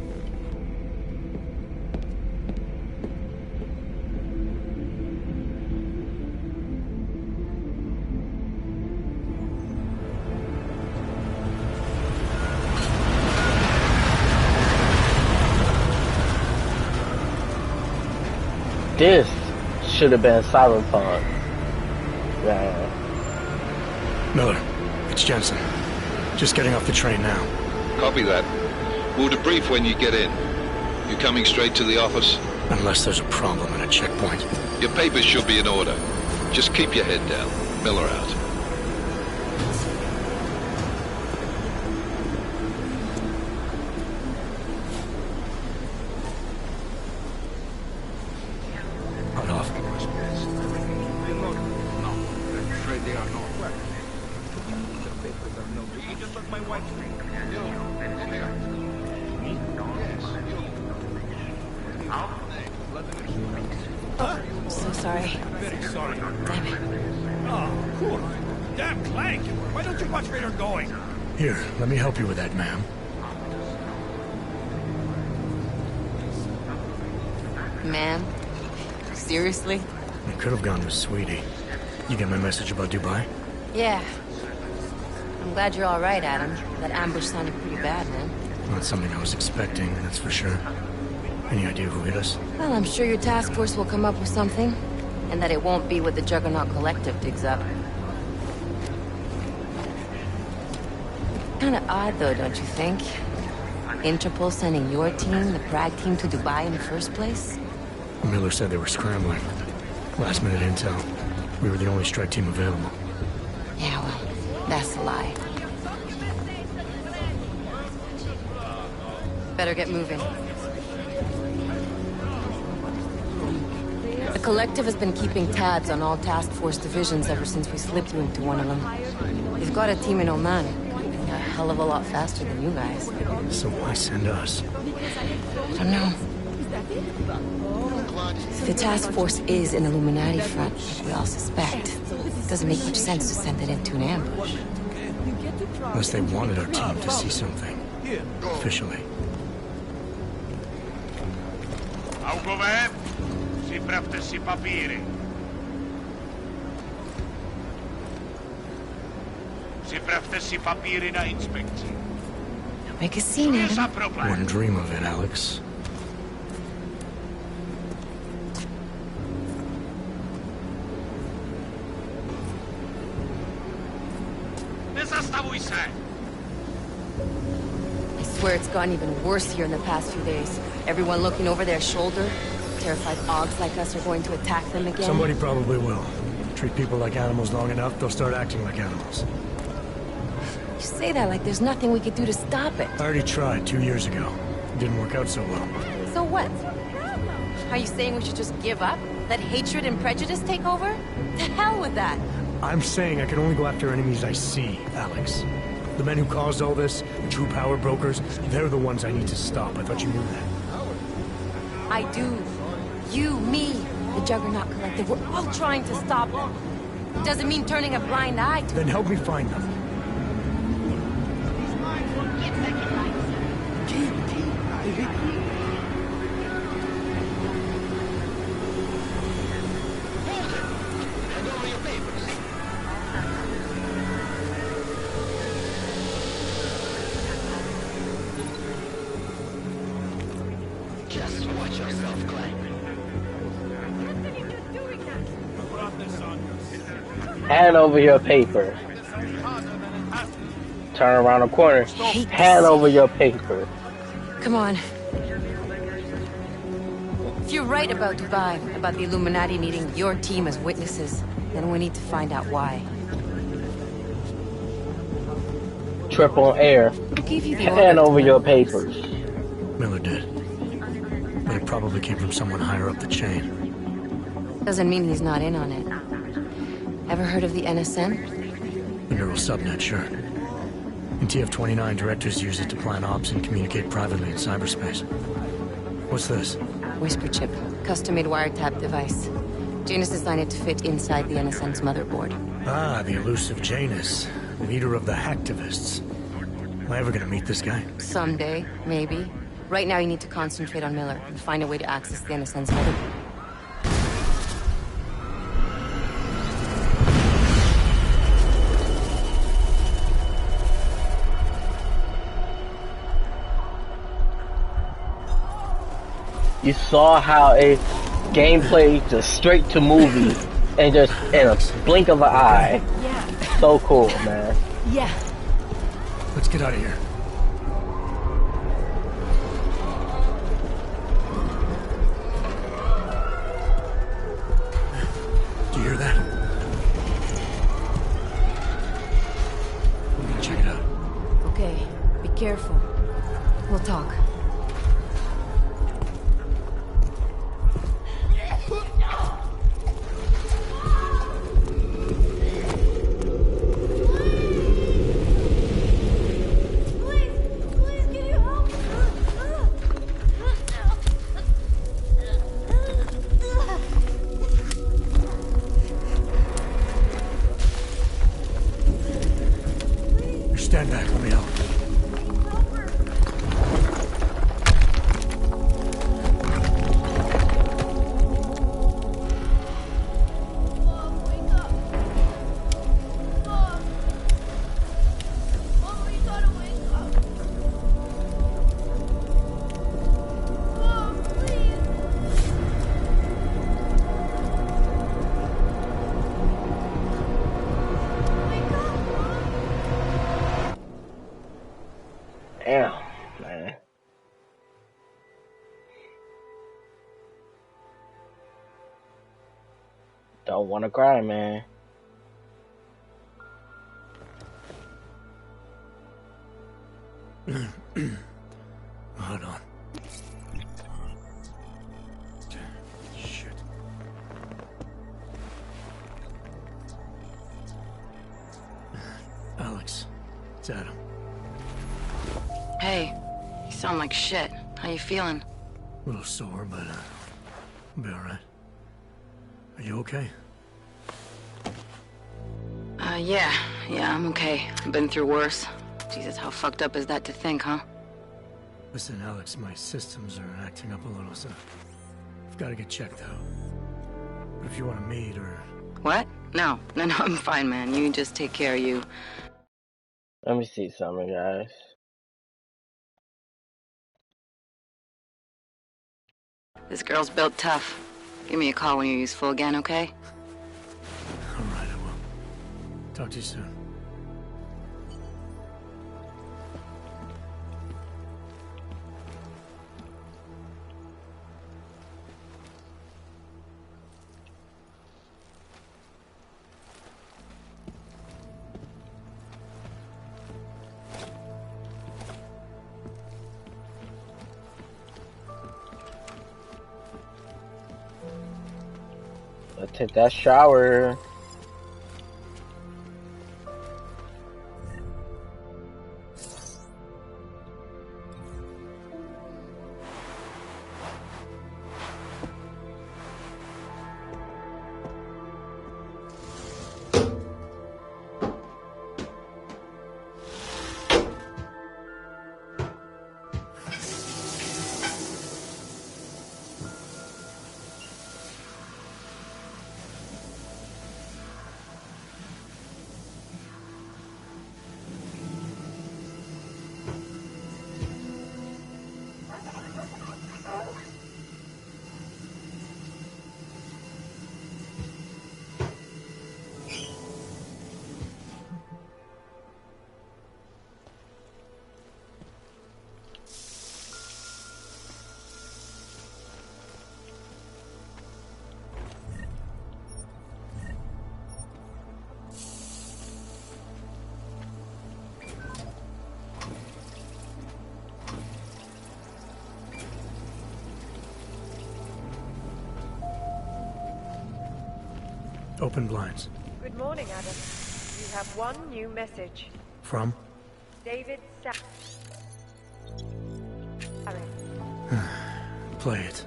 This should have been Cyberpunk. Yeah. Miller, it's Jensen. Just getting off the train now. Copy that. We'll debrief when you get in. You coming straight to the office? Unless there's a problem at a checkpoint. Your papers should be in order. Just keep your head down. Miller out. Cut off. No, I'm afraid they are not. Just let my wife think. So sorry. Very sorry. Damn it. Oh, cool. Damn Clank! Why don't you watch where you're going? Here, let me help you with that, ma'am. Ma'am? Seriously? I could have gone with Sweetie. You get my message about Dubai? Yeah. I'm glad you're alright, Adam. That ambush sounded pretty bad, man. Not something I was expecting, that's for sure. Any idea who hit us? Well, I'm sure your task force will come up with something. And that it won't be what the Juggernaut Collective digs up. Kinda odd, though, don't you think? Interpol sending your team, the Prague team, to Dubai in the first place? Miller said they were scrambling. Last-minute intel. We were the only strike team available. Yeah, well, that's a lie. Better get moving. The Collective has been keeping tabs on all task force divisions ever since we slipped through into one of them. They've got a team in Oman. A hell of a lot faster than you guys. So why send us? I don't know. If the task force is an Illuminati front, like we all suspect, it doesn't make much sense to send it into an ambush. Unless they wanted our team to see something. Officially. Augover, připravte si papíry. Připravte si papíry na inspekci. Make a scene, Adam. Wouldn't dream of it, Alex. Nezastavuj se! I swear it's gotten even worse here in the past few days. Everyone looking over their shoulder. Terrified Augs like us are going to attack them again. Somebody probably will. Treat people like animals long enough, they'll start acting like animals. You say that like there's nothing we could do to stop it. I already tried 2 years ago. It didn't work out so well. So what? Are you saying we should just give up? Let hatred and prejudice take over? To hell with that! I'm saying I can only go after enemies I see, Alex. The men who caused all this, the true power brokers, they're the ones I need to stop. I thought you knew that. I do. You, me, the Juggernaut Collective, we're all trying to stop them. Doesn't mean turning a blind eye to Then help me find them. Just watch yourself, Clank. Hand over your paper. Turn around the corner. Hand over your paper. Come on. If you're right about Dubai, about the Illuminati needing your team as witnesses, then we need to find out why. Triple air. Hand over your papers. Miller did. But it probably came from someone higher up the chain. Doesn't mean he's not in on it. Ever heard of the NSN? The neural subnet, sure. In TF-29, directors use it to plan ops and communicate privately in cyberspace. What's this? Whisper chip. Custom-made wiretap device. Janus designed it to fit inside the NSN's motherboard. Ah, the elusive Janus. Leader of the hacktivists. Am I ever gonna meet this guy? Someday, maybe. Right now you need to concentrate on Miller and find a way to access the NSN's motherboard. You saw how a gameplay just straight to movie and just in a blink of an eye. Yeah. So cool, man. Yeah. Let's get out of here. Do you hear that? We're gonna check it out. Okay, be careful. We'll talk. Stand back, let me help. Damn, man. Don't want to cry, man. Hold on. Shit. Alex, it's Adam. Hey, you sound like shit. How you feeling? A little sore, but I'll be alright. Are you okay? Yeah, I'm okay. I've been through worse. Jesus, how fucked up is that to think, huh? Listen, Alex, my systems are acting up a little, so I've got to get checked out. But if you want to meet or... What? No, I'm fine, man. You just take care of you. Let me see something, guys. This girl's built tough. Give me a call when you're useful again, okay? Alright, I will. Talk to you soon. Let's take that shower. Open blinds. Good morning, Adam. You have one new message. From? David Play it.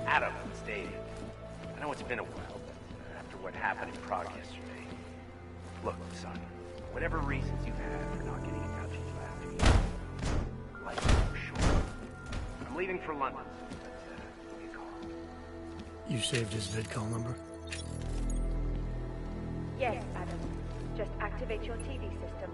Adam, it's David. I know it's been a while, but after what happened in Prague yesterday... Look, son, whatever reasons you've had for not getting in touch with last week, life is for sure. I'm leaving for London, but give me a call. You saved his vidcall number? Yes, Adam. Just activate your TV system.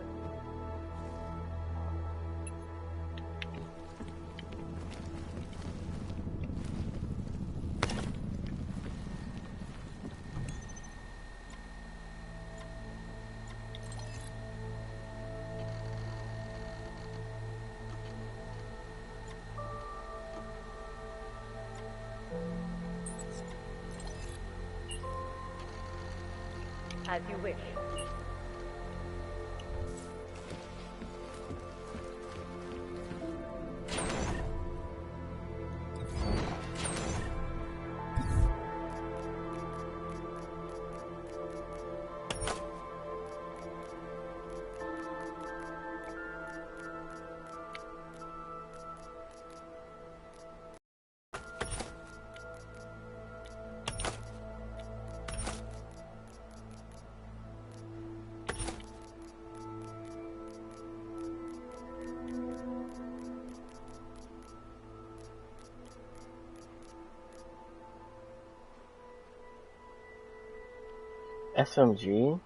As you wish. SMG?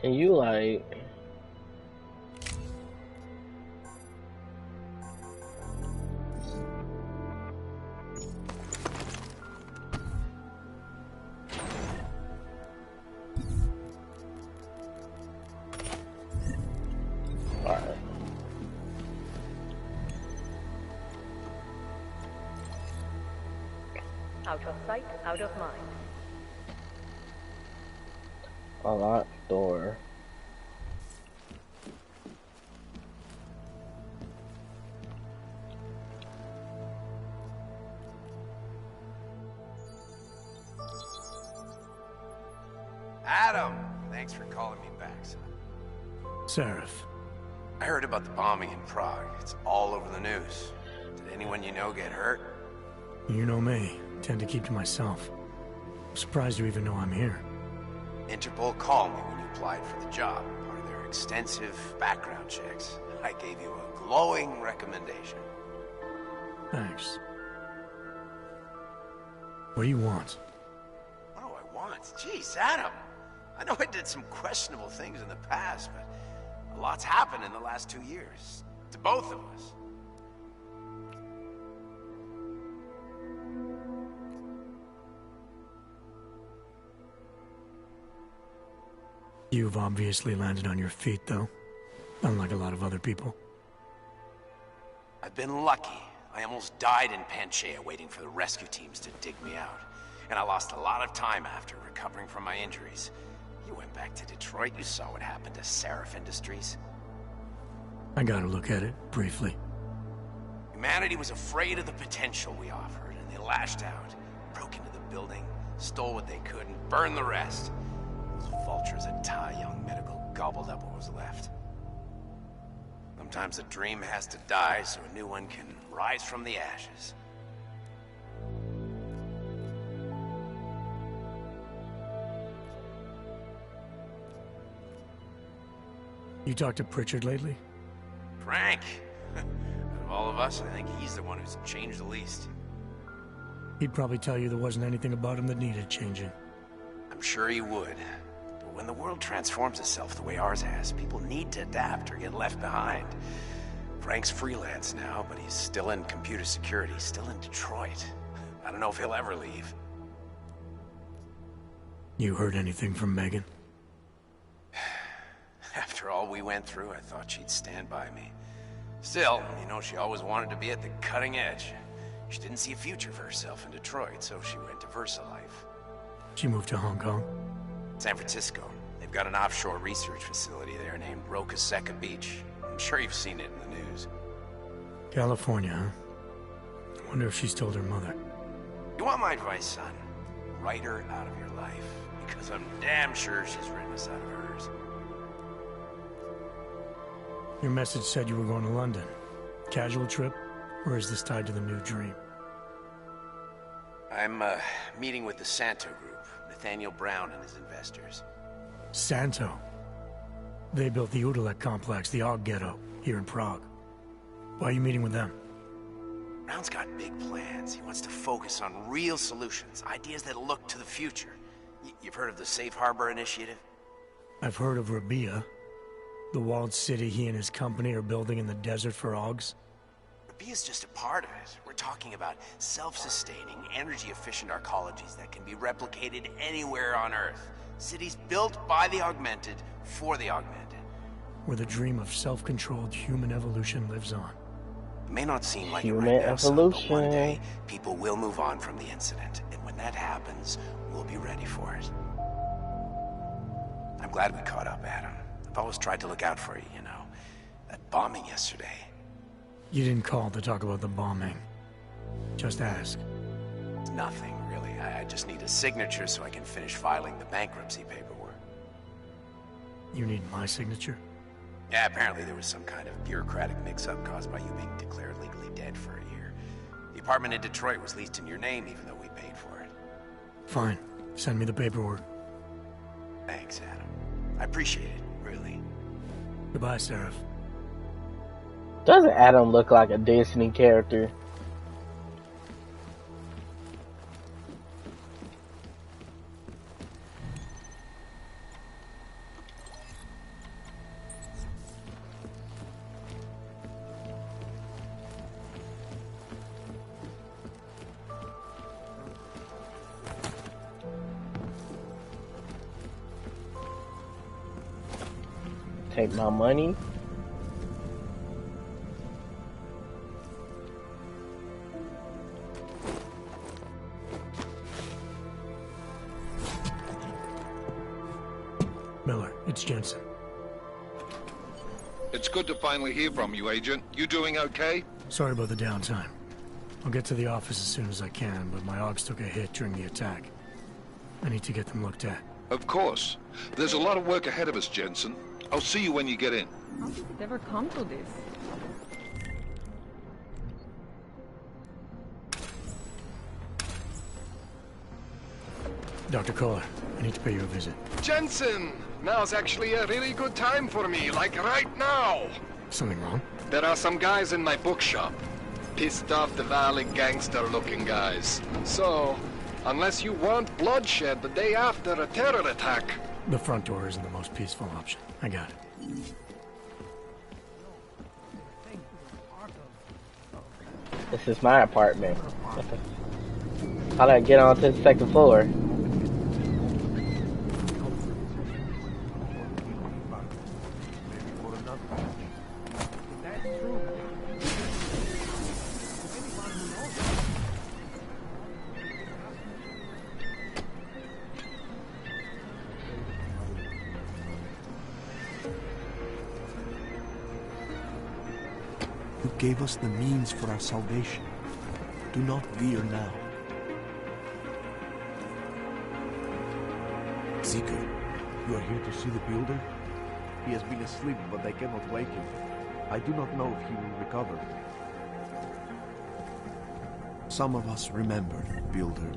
Can you like alright. Out of sight, out of mind. A locked door. Adam, thanks for calling me back, son. Seraph. I heard about the bombing in Prague. It's all over the news. Did anyone you know get hurt? You know me. Tend to keep to myself. I'm surprised you even know I'm here. Interpol called me when you applied for the job, part of their extensive background checks. I gave you a glowing recommendation. Thanks. What do you want? What do I want? Jeez, Adam. I know I did some questionable things in the past, but a lot's happened in the last 2 years. To both of us. You've obviously landed on your feet, though. Unlike a lot of other people. I've been lucky. I almost died in Panchaea waiting for the rescue teams to dig me out. And I lost a lot of time after recovering from my injuries. You went back to Detroit, you saw what happened to Seraph Industries. I gotta look at it, briefly. Humanity was afraid of the potential we offered, and they lashed out. Broke into the building, stole what they could, and burned the rest. Those vultures at Tai Young Medical gobbled up what was left. Sometimes a dream has to die so a new one can rise from the ashes. You talked to Pritchard lately? Frank! Out of all of us, I think he's the one who's changed the least. He'd probably tell you there wasn't anything about him that needed changing. I'm sure he would. But when the world transforms itself the way ours has, people need to adapt or get left behind. Frank's freelance now, but he's still in computer security, still in Detroit. I don't know if he'll ever leave. You heard anything from Megan? After all we went through, I thought she'd stand by me. Still, you know, she always wanted to be at the cutting edge. She didn't see a future for herself in Detroit, so she went to VersaLife. She moved to Hong Kong? San Francisco. They've got an offshore research facility there named Rocaseca Beach. I'm sure you've seen it in the news. California, huh? I wonder if she's told her mother. You want my advice, son? Write her out of your life. Because I'm damn sure she's written us out of hers. Your message said you were going to London. Casual trip? Or is this tied to the new dream? I'm, meeting with the Santo Group. Nathaniel Brown and his investors. Santo? They built the Udalek complex, the Og Ghetto, here in Prague. Why are you meeting with them? Brown's got big plans. He wants to focus on real solutions, ideas that look to the future. You've heard of the Safe Harbor Initiative? I've heard of Rabia, the walled city he and his company are building in the desert for Augs. Rabia's just a part of it. We're talking about self-sustaining, energy-efficient arcologies that can be replicated anywhere on Earth. Cities built by the augmented, for the augmented. Where the dream of self-controlled human evolution lives on. It may not seem like Human it right now, son, but one evolution. day, people will move on from the incident. And when that happens, we'll be ready for it. I'm glad we caught up, Adam. I've always tried to look out for you, you know. That bombing yesterday. You didn't call to talk about the bombing. Just ask. It's nothing, really. I just need a signature so I can finish filing the bankruptcy paperwork. You need my signature? Yeah, apparently there was some kind of bureaucratic mix-up caused by you being declared legally dead for a year. The apartment in Detroit was leased in your name even though we paid for it. Fine. Send me the paperwork. Thanks, Adam. I appreciate it, really. Goodbye, Seraph. Doesn't Adam look like a Disney character? Take my money. Miller, it's Jensen. It's good to finally hear from you, Agent. You doing okay? Sorry about the downtime. I'll get to the office as soon as I can, but my Augs took a hit during the attack. I need to get them looked at. Of course. There's a lot of work ahead of us, Jensen. I'll see you when you get in. How did it ever come to this? Dr. Kohler, I need to pay you a visit. Jensen! Now's actually a really good time for me, like right now! Something wrong? There are some guys in my bookshop. Pissed off the Valley gangster-looking guys. So, unless you want bloodshed the day after a terror attack... The front door isn't the most peaceful option. I got it. This is my apartment. How do I get onto the second floor? gave us the means for our salvation. Do not veer now. Seeker, you are here to see the builder? He has been asleep, but I cannot wake him. I do not know if he will recover. Some of us remember the builder.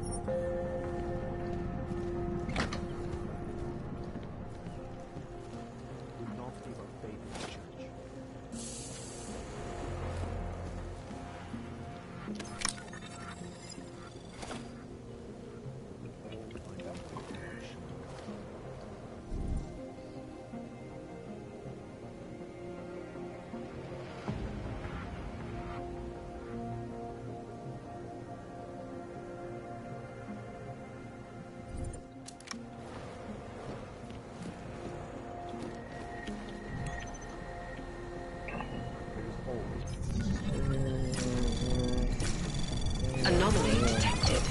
Anomaly detected.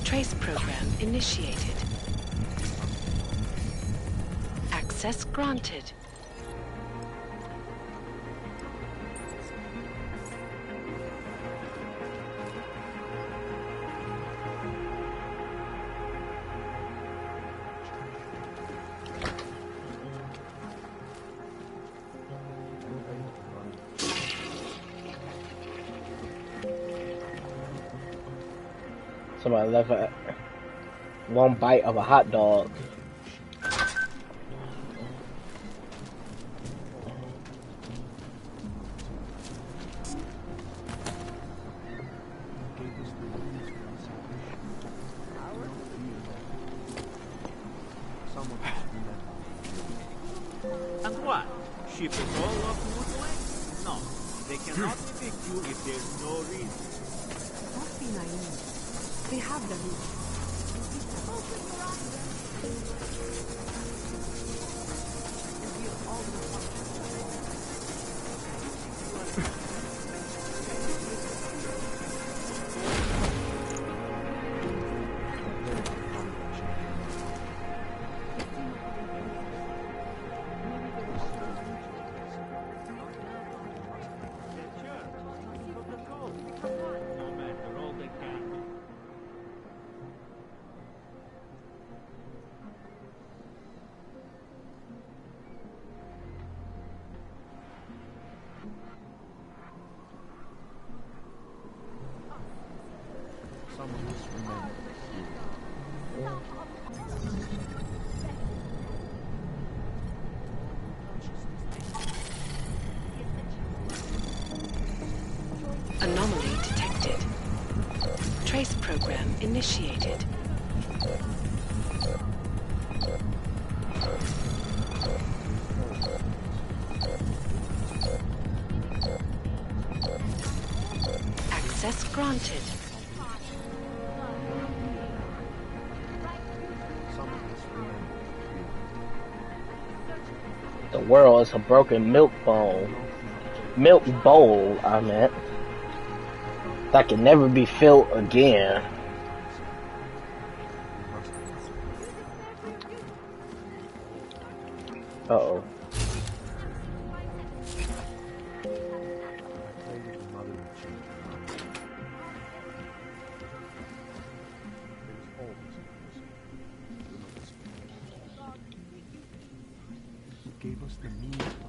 Trace program initiated. Access granted. Somebody left one bite of a hot dog. And what? Ship is all off Woodway? No, they cannot evict you if there's no reason. Don't be naive. They have the reason. Anomaly detected. Trace program initiated. Access granted. The world is a broken milk bowl, I meant, that can never be filled again. Uh-oh. Gave us the means for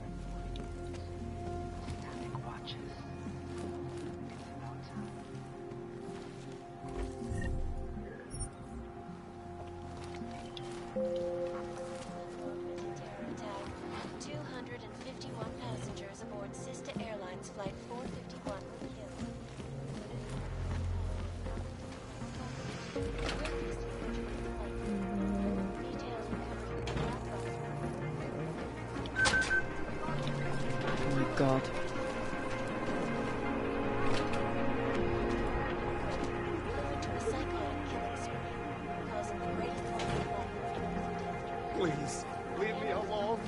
passengers aboard Sister Airlines Flight 451 were killed. Oh my god. Please, leave me alone.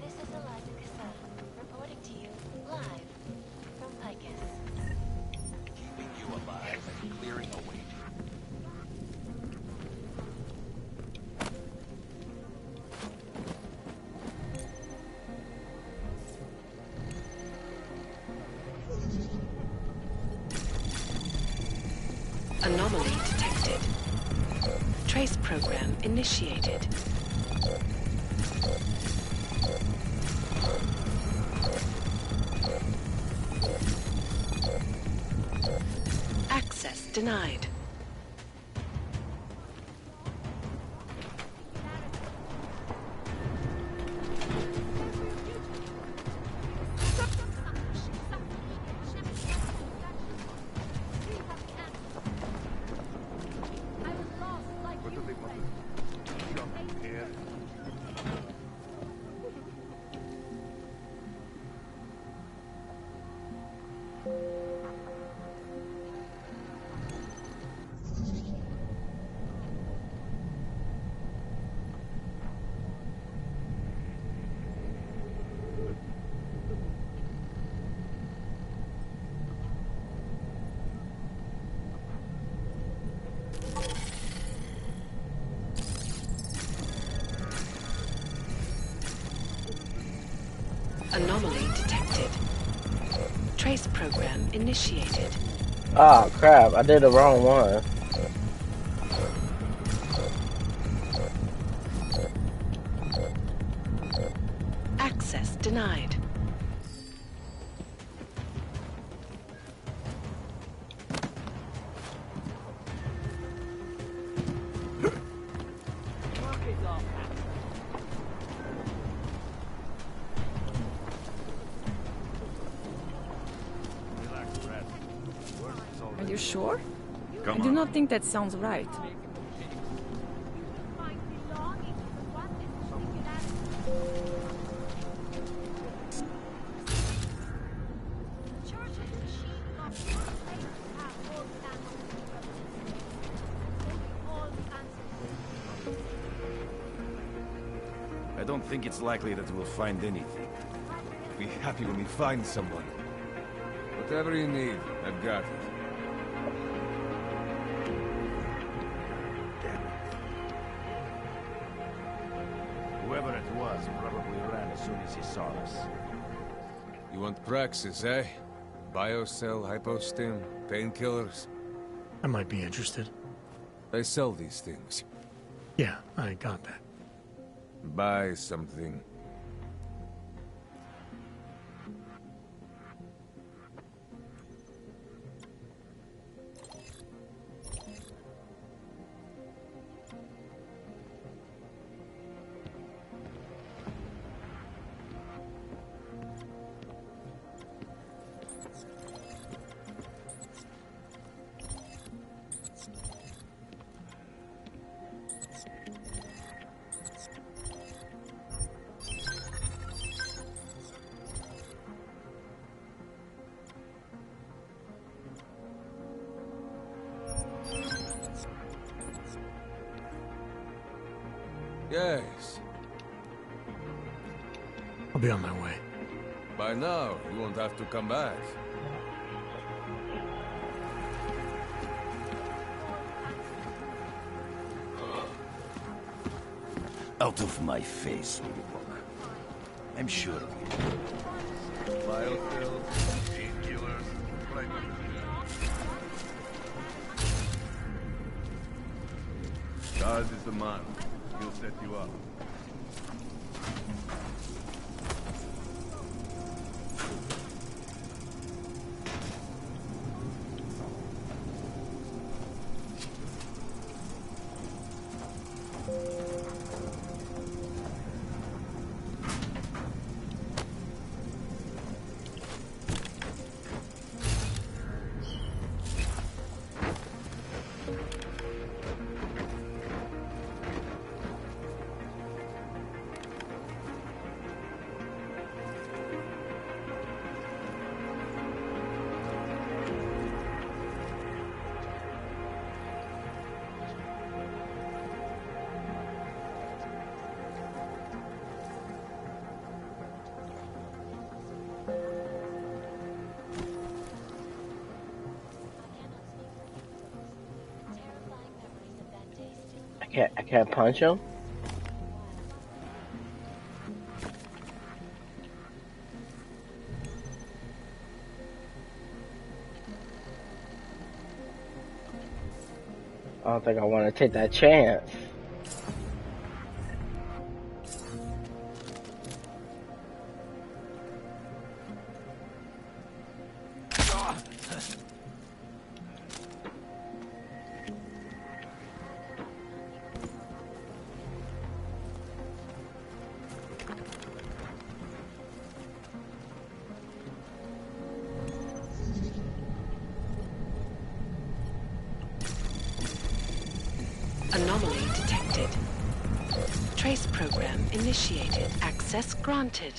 This is Eliza Cassell, reporting to you live from Picus. Keeping you alive and clearing a way. Anomaly detected. Trace program initiated. Access denied. Anomaly detected. Trace program initiated. Ah, crap. I did the wrong one. Access denied. Are you sure? Come I do on. not think that sounds right. I don't think it's likely that we'll find anything. Be happy when we find someone. Whatever you need, I've got it. Whoever it was probably ran as soon as he saw us. You want praxis, eh? Biocell, hypostim, painkillers? I might be interested. They sell these things. Yeah, I got that. Buy something. Yes. I'll be on my way. By now, you won't have to come back. Out of my face, will you walk? I'm sure of it. Biocell, painkillers, right. God is the man. He'll set you up. I can't punch him? don't think I want to take that chance. Anomaly detected. Trace program initiated. Access granted.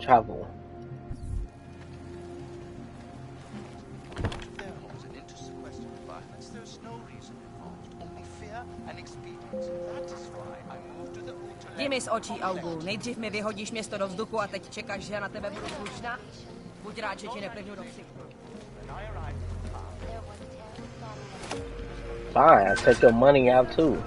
Travel. Jdi z očí, Augu. Nejdřív mi vyhodíš město do vzduchu a teď čekáš, že já na tebe budu slušná? Buď rád, že ti neplivnu do ksichtu. Fine, I'll take your money out too.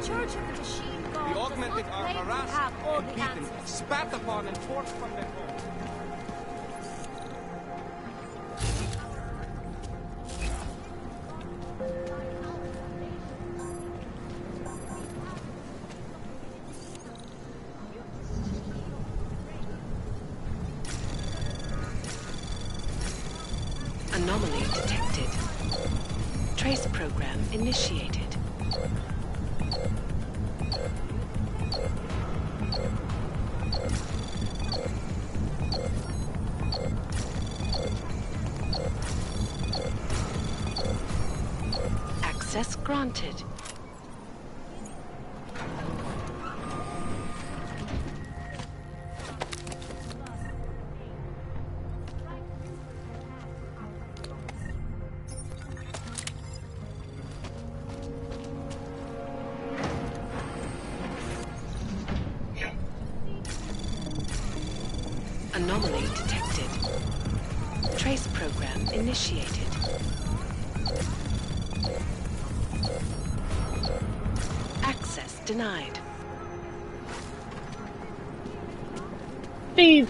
Church of the Machine God. The augmented are harassed and beaten, spat upon and forced from their homes. Anomaly detected. Trace program initiated. Access granted. Anomaly detected. Trace program initiated. Access denied. Thief!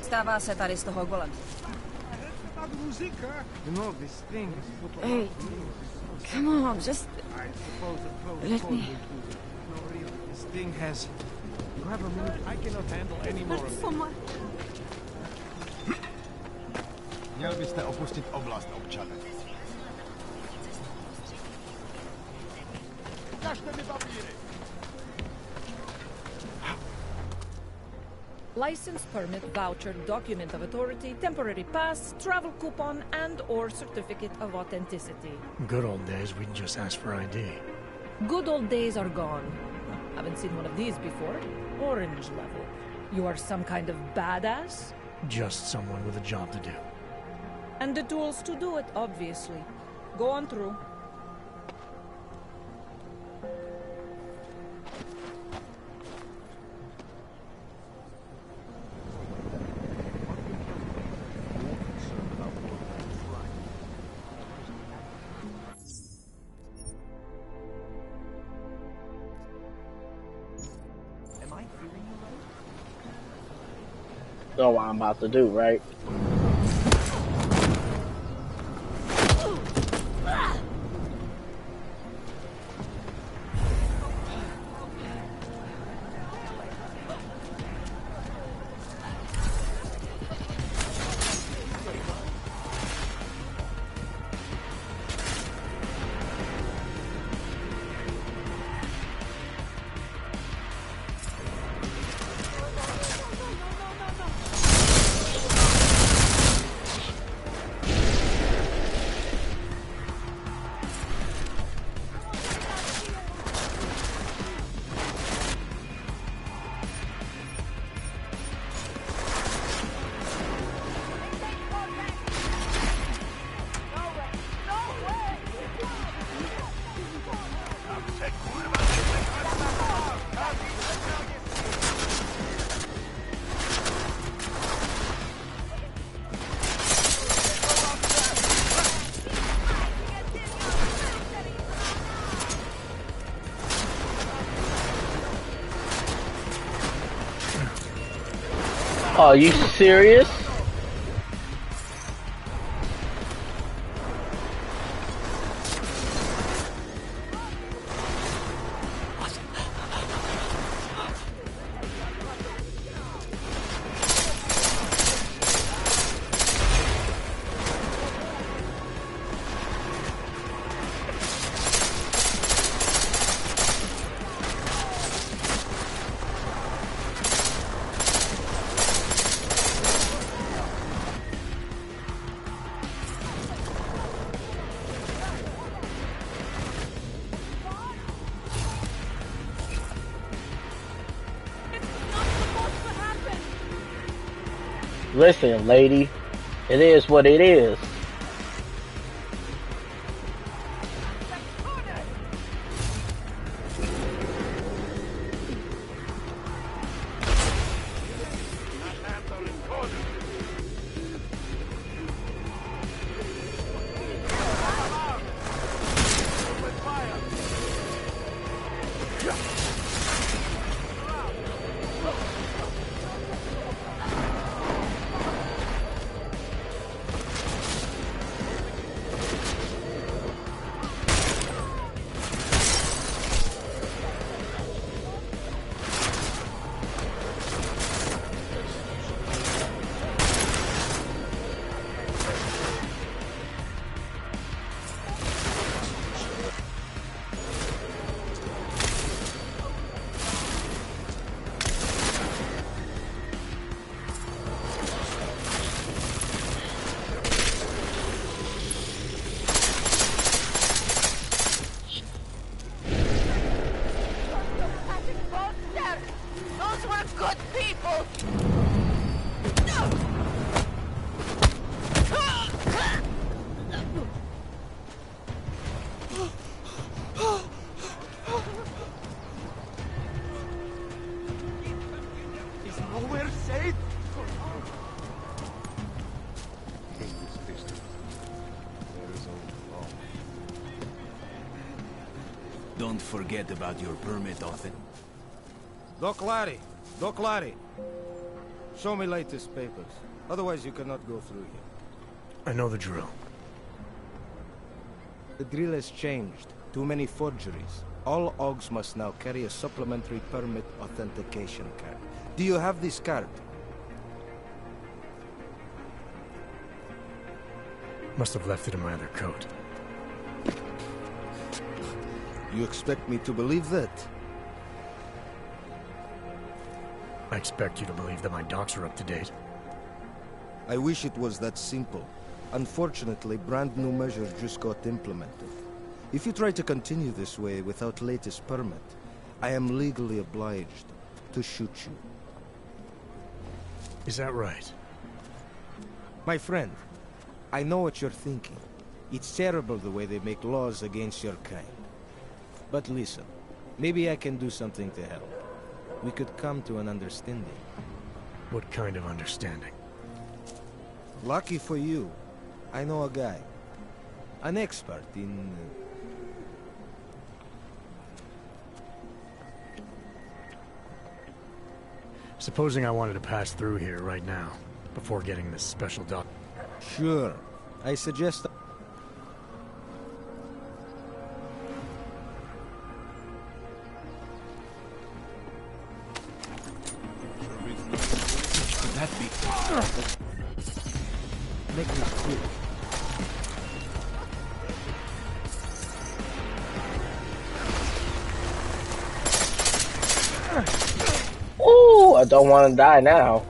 Stává se tady z toho golem. You know, this thing is put on Hey, come on, just let me. No, really, this thing has... You have a minute? I cannot handle any more of it. Měl byste opustit oblast, občane. Ukažte mi papíry! License, permit, voucher, document of authority, temporary pass, travel coupon, and/or certificate of authenticity. Good old days, we'd just ask for ID. Good old days are gone. Haven't seen one of these before. Orange level. You are some kind of badass? Just someone with a job to do. And the tools to do it, obviously. Go on through. Know what I'm about to do, right? Are you serious? Listen, lady, it is what it is. Those were good people! Is nowhere safe? Don't forget about your permit, Othen. Doc Larry. Show me latest papers. Otherwise you cannot go through here. I know the drill. The drill has changed. Too many forgeries. All OGs must now carry a supplementary permit authentication card. Do you have this card? Must have left it in my other coat. You expect me to believe that? I expect you to believe that my docs are up to date. I wish it was that simple. Unfortunately, brand new measures just got implemented. If you try to continue this way without latest permit, I am legally obliged to shoot you. Is that right? My friend, I know what you're thinking. It's terrible the way they make laws against your kind. But listen, maybe I can do something to help. We could come to an understanding. What kind of understanding? Lucky for you, I know a guy. An expert in... Supposing I wanted to pass through here right now, before getting this special doc... Sure. I suggest... That be... Make this quick. Ooh, I don't want to die now.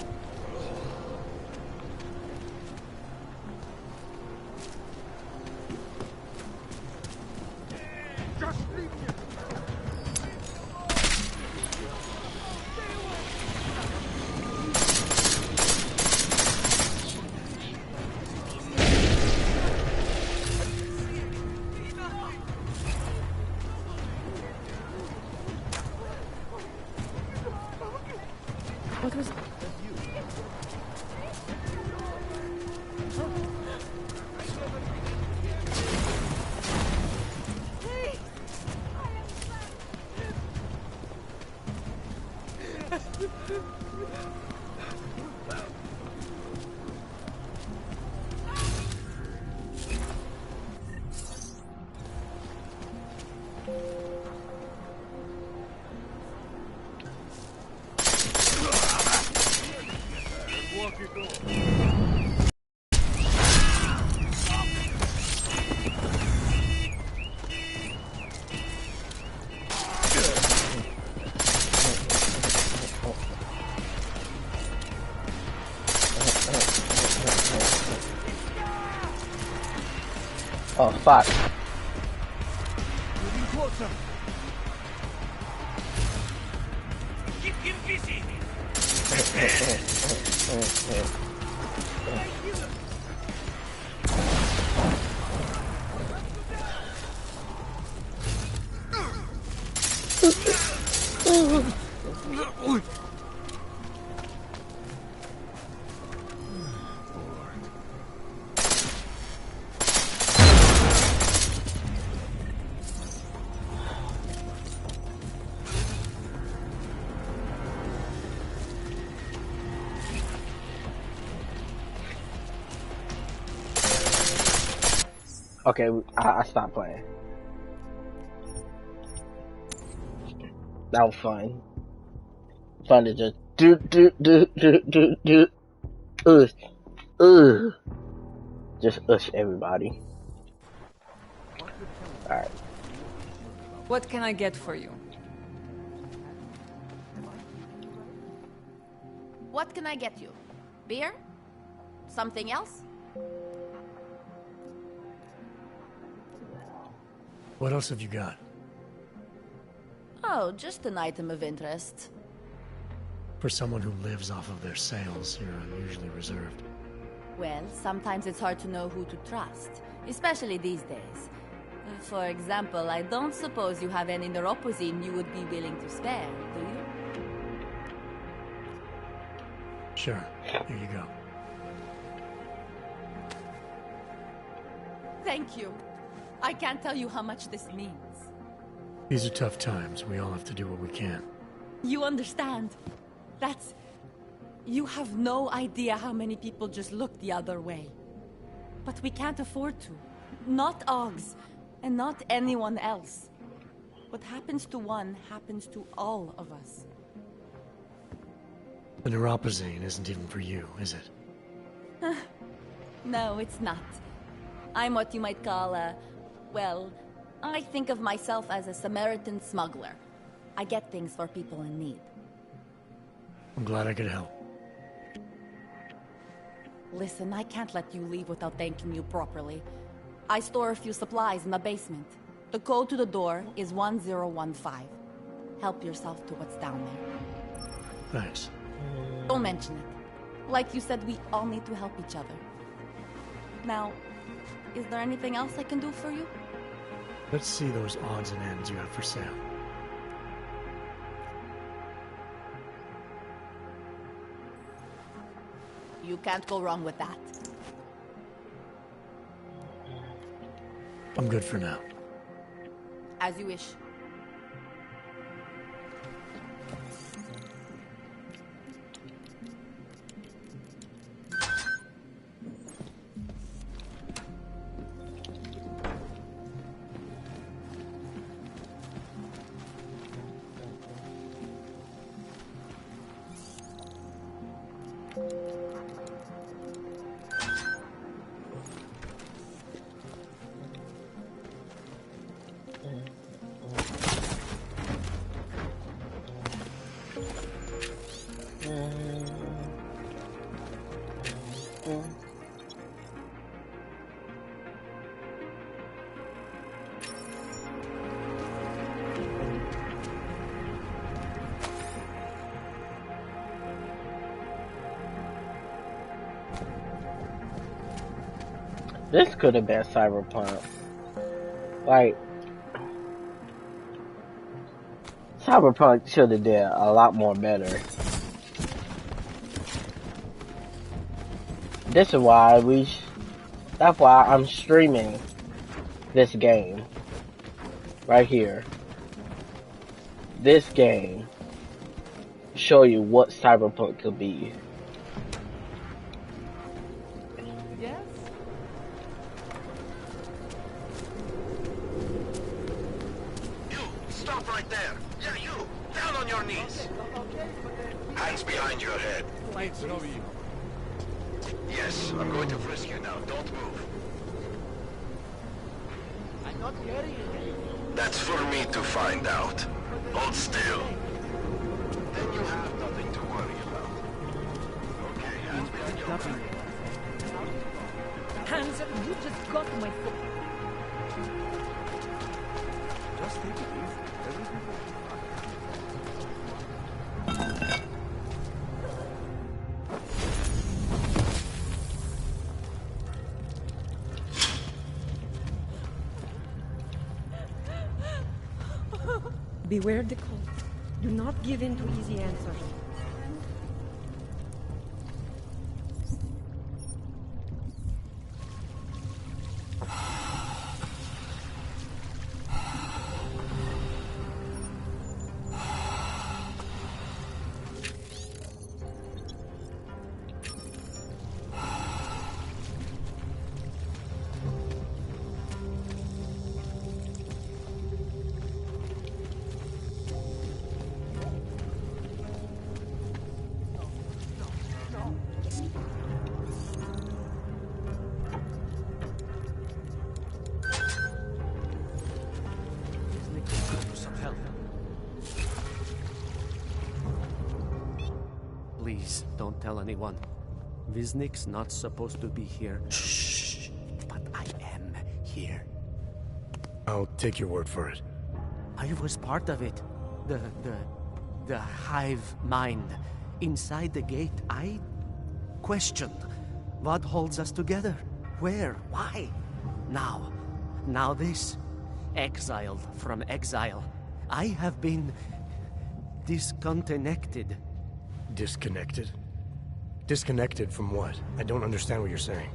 What was... Oh, fuck. Moving closer. Keep him busy. Okay, I stopped playing. That was fun. Fun to just do. Just everybody. Alright. What can I get for you? What can I get you? Beer? Something else? What else have you got? Oh, just an item of interest. For someone who lives off of their sales, you're unusually reserved. Well, sometimes it's hard to know who to trust, especially these days. For example, I don't suppose you have any neuropozyne you would be willing to spare, do you? Sure. Here you go. Thank you. I can't tell you how much this means. These are tough times. We all have to do what we can. You understand? That's... You have no idea how many people just look the other way. But we can't afford to. Not Augs, and not anyone else. What happens to one happens to all of us. The neuropozyne isn't even for you, is it? No, it's not. I'm what you might call a... Well, I think of myself as a Samaritan smuggler. I get things for people in need. I'm glad I could help. Listen, I can't let you leave without thanking you properly. I store a few supplies in the basement. The code to the door is 1015. Help yourself to what's down there. Thanks. Don't mention it. Like you said, we all need to help each other. Now, is there anything else I can do for you? Let's see those odds and ends you have for sale. You can't go wrong with that. I'm good for now. As you wish. This could have been Cyberpunk. Like, Cyberpunk should have did a lot more better. This is why that's why I'm streaming this game. Right here. This game. Show you what Cyberpunk could be. Yes? You, stop right there. Yeah, you, down on your knees. Hands behind your head. Yes, I'm going to frisk you now. Don't move. I'm not hearing anything. That's for me to find out. Hold still. Then you have nothing to worry about. Okay, hands behind your back. Hands up, you just got my foot. Just take it easy. Everything will be fine. Beware the cult. Do not give in to easy answers. Please, don't tell anyone. Viznik's not supposed to be here. Shh! But I am here. I'll take your word for it. I was part of it. The hive mind. Inside the gate, I questioned what holds us together. Where? Why? Now this. Exiled from exile. I have been disconnected. Disconnected? Disconnected from what? I don't understand what you're saying.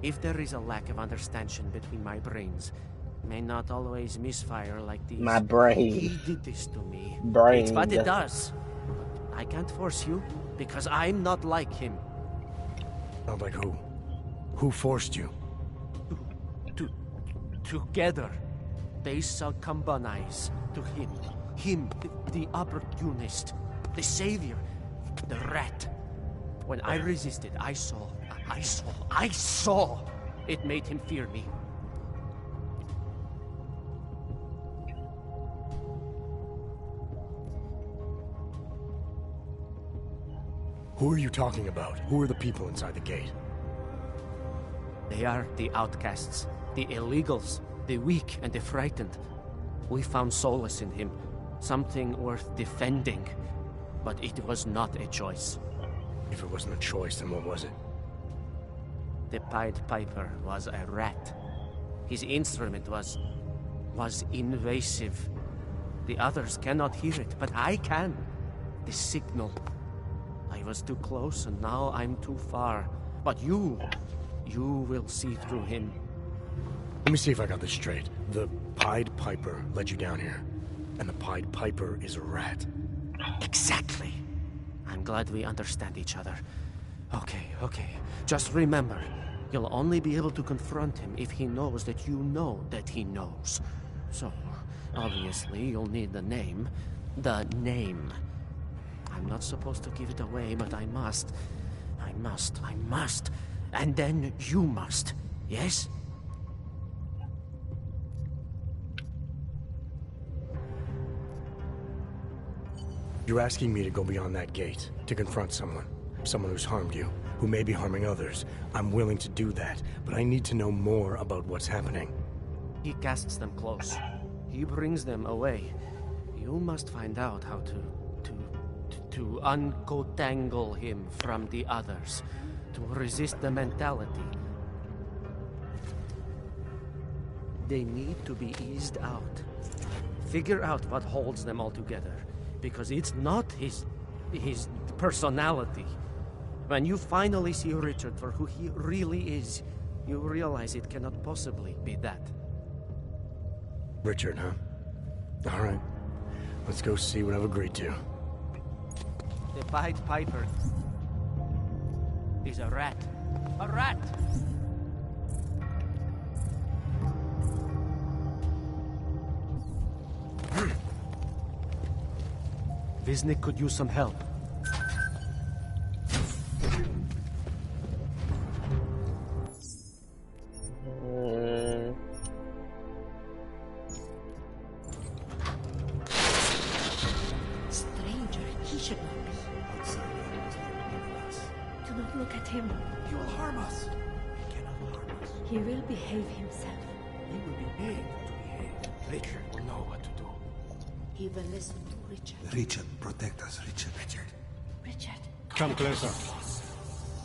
If there is a lack of understanding between my brains, may not always misfire like these. My brain. He did this to me. Brain. It's what it does. I can't force you, because I'm not like him. Not like who? Who forced you? Together, they succumbanize to him. Him, the opportunist, the savior, the rat. When I resisted, I saw. It made him fear me. Who are you talking about? Who are the people inside the gate? They are the outcasts, the illegals, the weak and the frightened. We found solace in him, something worth defending. But it was not a choice. If it wasn't a choice, then what was it? The Pied Piper was a rat. His instrument was invasive. The others cannot hear it, but I can. The signal. I was too close, and now I'm too far. But you will see through him. Let me see if I got this straight. The Pied Piper led you down here, and the Pied Piper is a rat. Exactly. I'm glad we understand each other. Okay. Just remember, you'll only be able to confront him if he knows that you know that he knows. So, obviously, you'll need the name. The name. I'm not supposed to give it away, but I must. And then you must. Yes? You're asking me to go beyond that gate, to confront someone who's harmed you, who may be harming others. I'm willing to do that, but I need to know more about what's happening. He casts them close. He brings them away. You must find out how to uncotangle him from the others, to resist the mentality. They need to be eased out. Figure out what holds them all together. Because it's not his personality. When you finally see Richard for who he really is, you realize it cannot possibly be that. Richard, huh? All right. Let's go see what I've agreed to. The Pied Piper is a rat. A rat! Viznik could use some help. Do not look at him. He will harm us. He cannot harm us. He will behave himself. He will be made to behave. Richard will know what to do. He will listen to Richard. Richard, protect us, Richard. Richard. Come closer.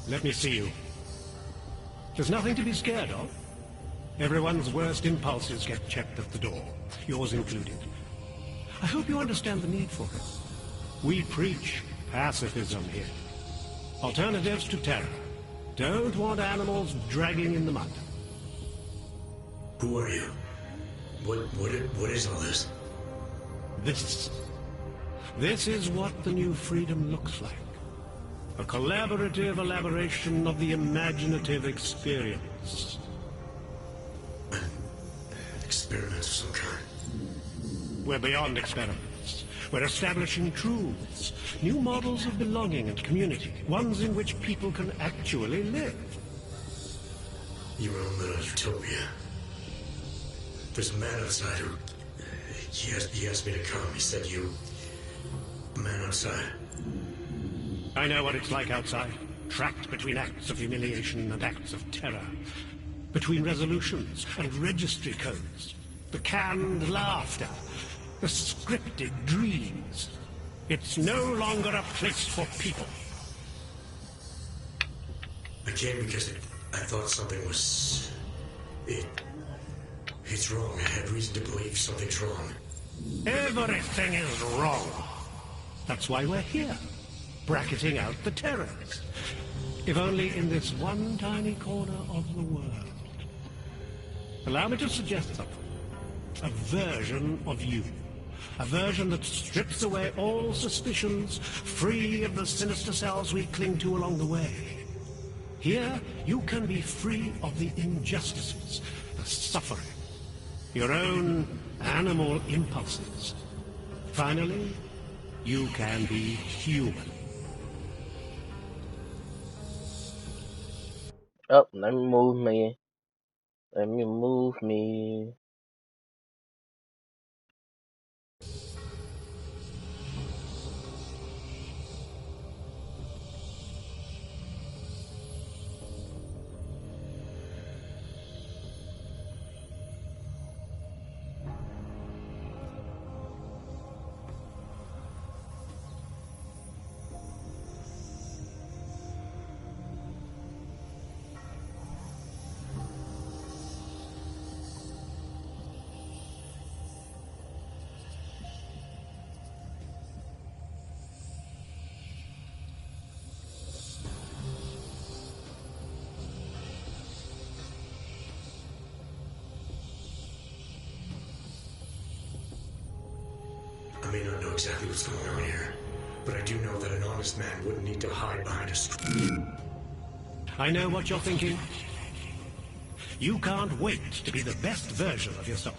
Let me see you. There's nothing to be scared of. Everyone's worst impulses get checked at the door, yours included. I hope you understand the need for it. We preach pacifism here. Alternatives to terror. Don't want animals dragging in the mud. Who are you? What is all this? This is what the new freedom looks like. A collaborative elaboration of the imaginative experience. An experiment of some kind. We're beyond experiments. We're establishing truths, new models of belonging and community, ones in which people can actually live. You were in a utopia. There's a man outside who... He asked me to come. He said you... A man outside. I know what it's like outside. Trapped between acts of humiliation and acts of terror. Between resolutions and registry codes. The canned laughter. The scripted dreams. It's no longer a place for people. I came because I thought something was... It's wrong. I had reason to believe something's wrong. Everything is wrong. That's why we're here. Bracketing out the terrors. If only in this one tiny corner of the world. Allow me to suggest something. A version of you. A version that strips away all suspicions, free of the sinister cells we cling to along the way. Here, you can be free of the injustices, the suffering, your own animal impulses. Finally, you can be human. Oh, let me move me. Let me move me. I may not know exactly what's going on here, but I do know that an honest man wouldn't need to hide behind a screen. I know what you're thinking. You can't wait to be the best version of yourself.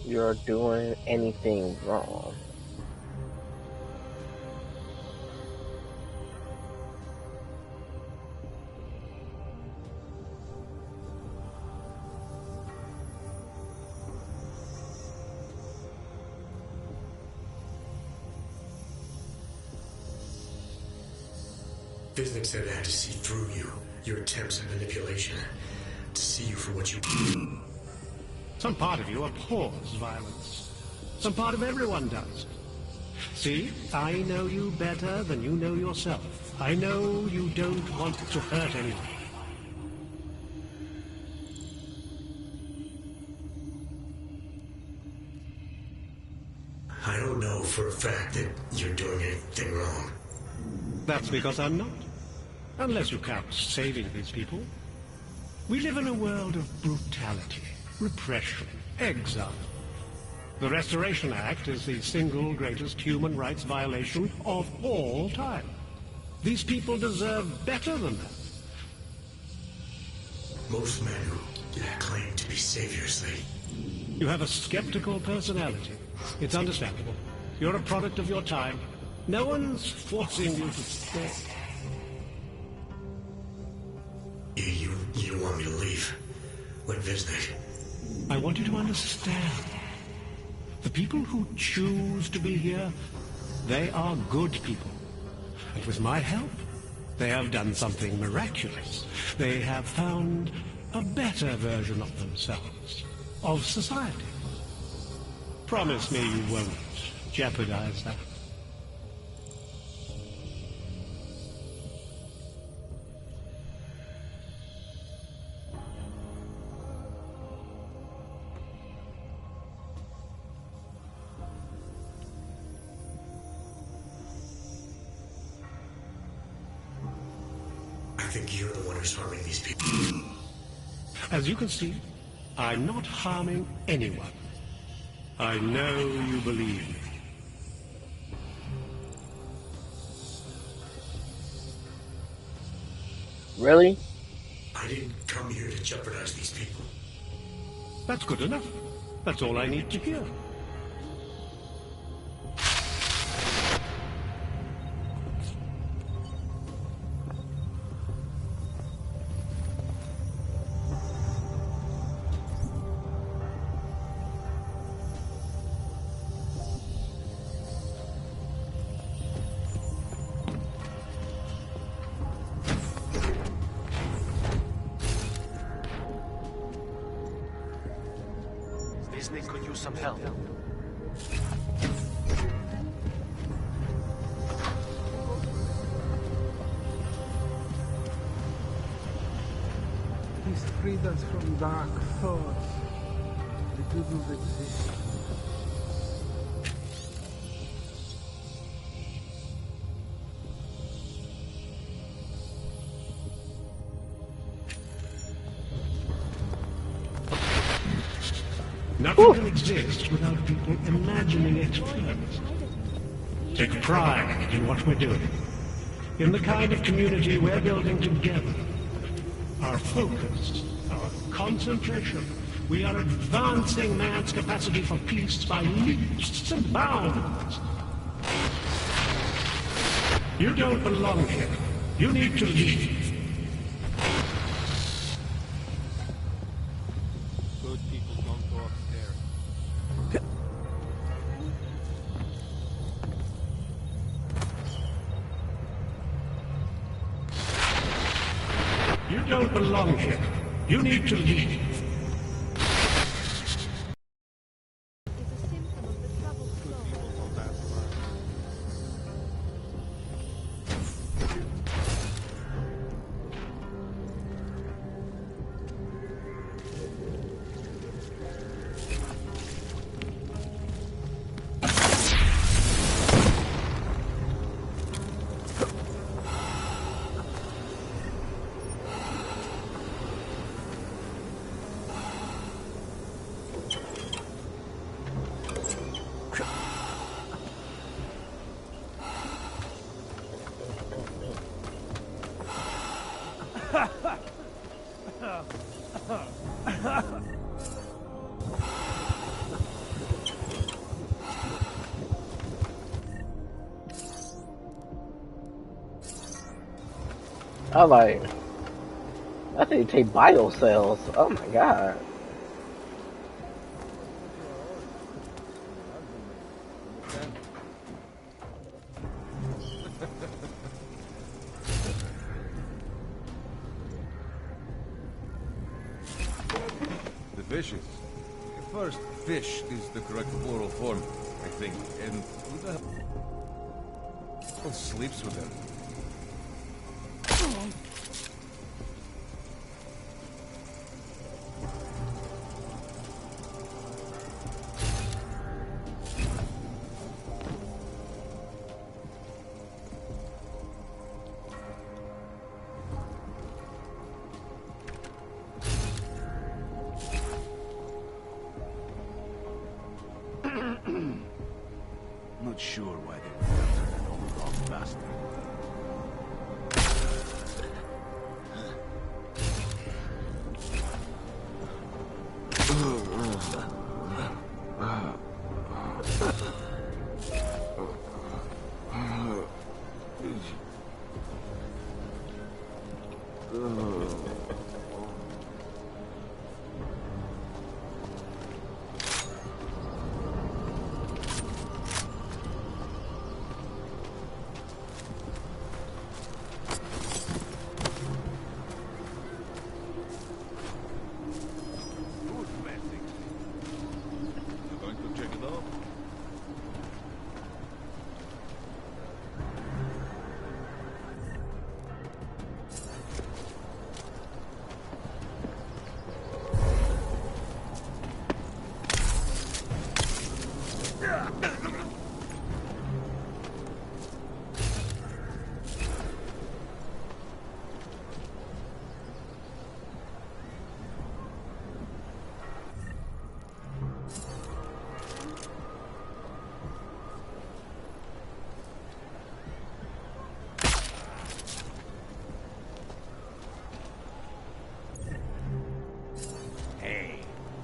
You're doing anything wrong. Visnick said I had to see through you, your attempts at manipulation, to see you for what you... Some part of you abhors violence. Some part of everyone does. See, I know you better than you know yourself. I know you don't want to hurt anyone. I don't know for a fact that you're doing anything wrong. That's because I'm not. Unless you count saving these people. We live in a world of brutality, repression, exile. The Restoration Act is the single greatest human rights violation of all time. These people deserve better than that. Most men who claim to be saviors, You have a skeptical personality. It's understandable. You're a product of your time. No one's forcing you to stay. You want me to leave? What business? I want you to understand. The people who choose to be here, they are good people. And with my help, they have done something miraculous. They have found a better version of themselves, of society. Promise me you won't jeopardize that. I think you're the one who's harming these people. As you can see, I'm not harming anyone. I know you believe me. Really? I didn't come here to jeopardize these people. That's good enough. That's all I need to hear. Disney could use some help. He's freed us from dark thoughts. They do not exist. Nothing can exist without people imagining it first. Take pride in what we're doing, in the kind of community we're building together. Our focus, our concentration. We are advancing man's capacity for peace by leaps and bounds. You don't belong here. You need to leave. Good people don't go upstairs. You don't belong here. You need to leave. I like. I think they take bio cells. Oh my god. The fishes. First, fish is the correct plural form, I think. And who the hell sleeps with them? Not sure why they were after that old rock bastard.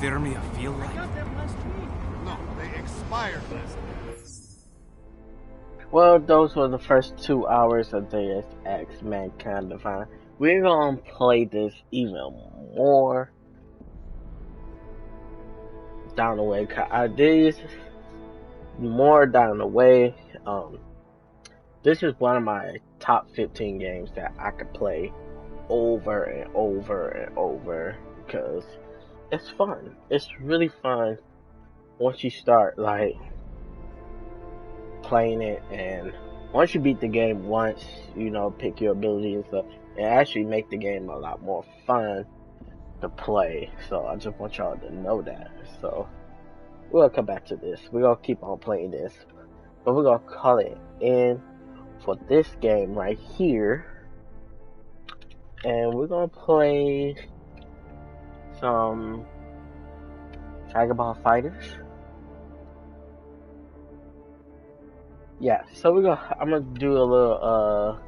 Thermia feel like? I got them last week. No, they expired last week. Well, those were the first 2 hours of Deus Ex Mankind Divine. We're gonna play this even more down the way. These more down the way. This is one of my top 15 games that I could play over and over and over because it's fun. It's really fun once you start like playing it, and once you beat the game once, you know, pick your ability and stuff, it actually make the game a lot more fun to play. So I just want y'all to know that. So we're gonna come back to this. We're gonna keep on playing this, but we're gonna call it in for this game right here, and we're gonna play some Dragon Ball Fighters. Yeah, so I'm gonna do a little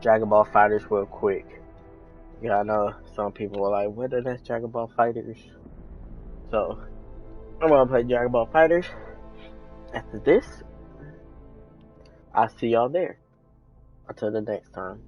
Dragon Ball Fighters real quick. Yeah, I know some people were like, what is that Dragon Ball Fighters? So I'm gonna play Dragon Ball Fighters. After this, I'll see y'all there. Until the next time.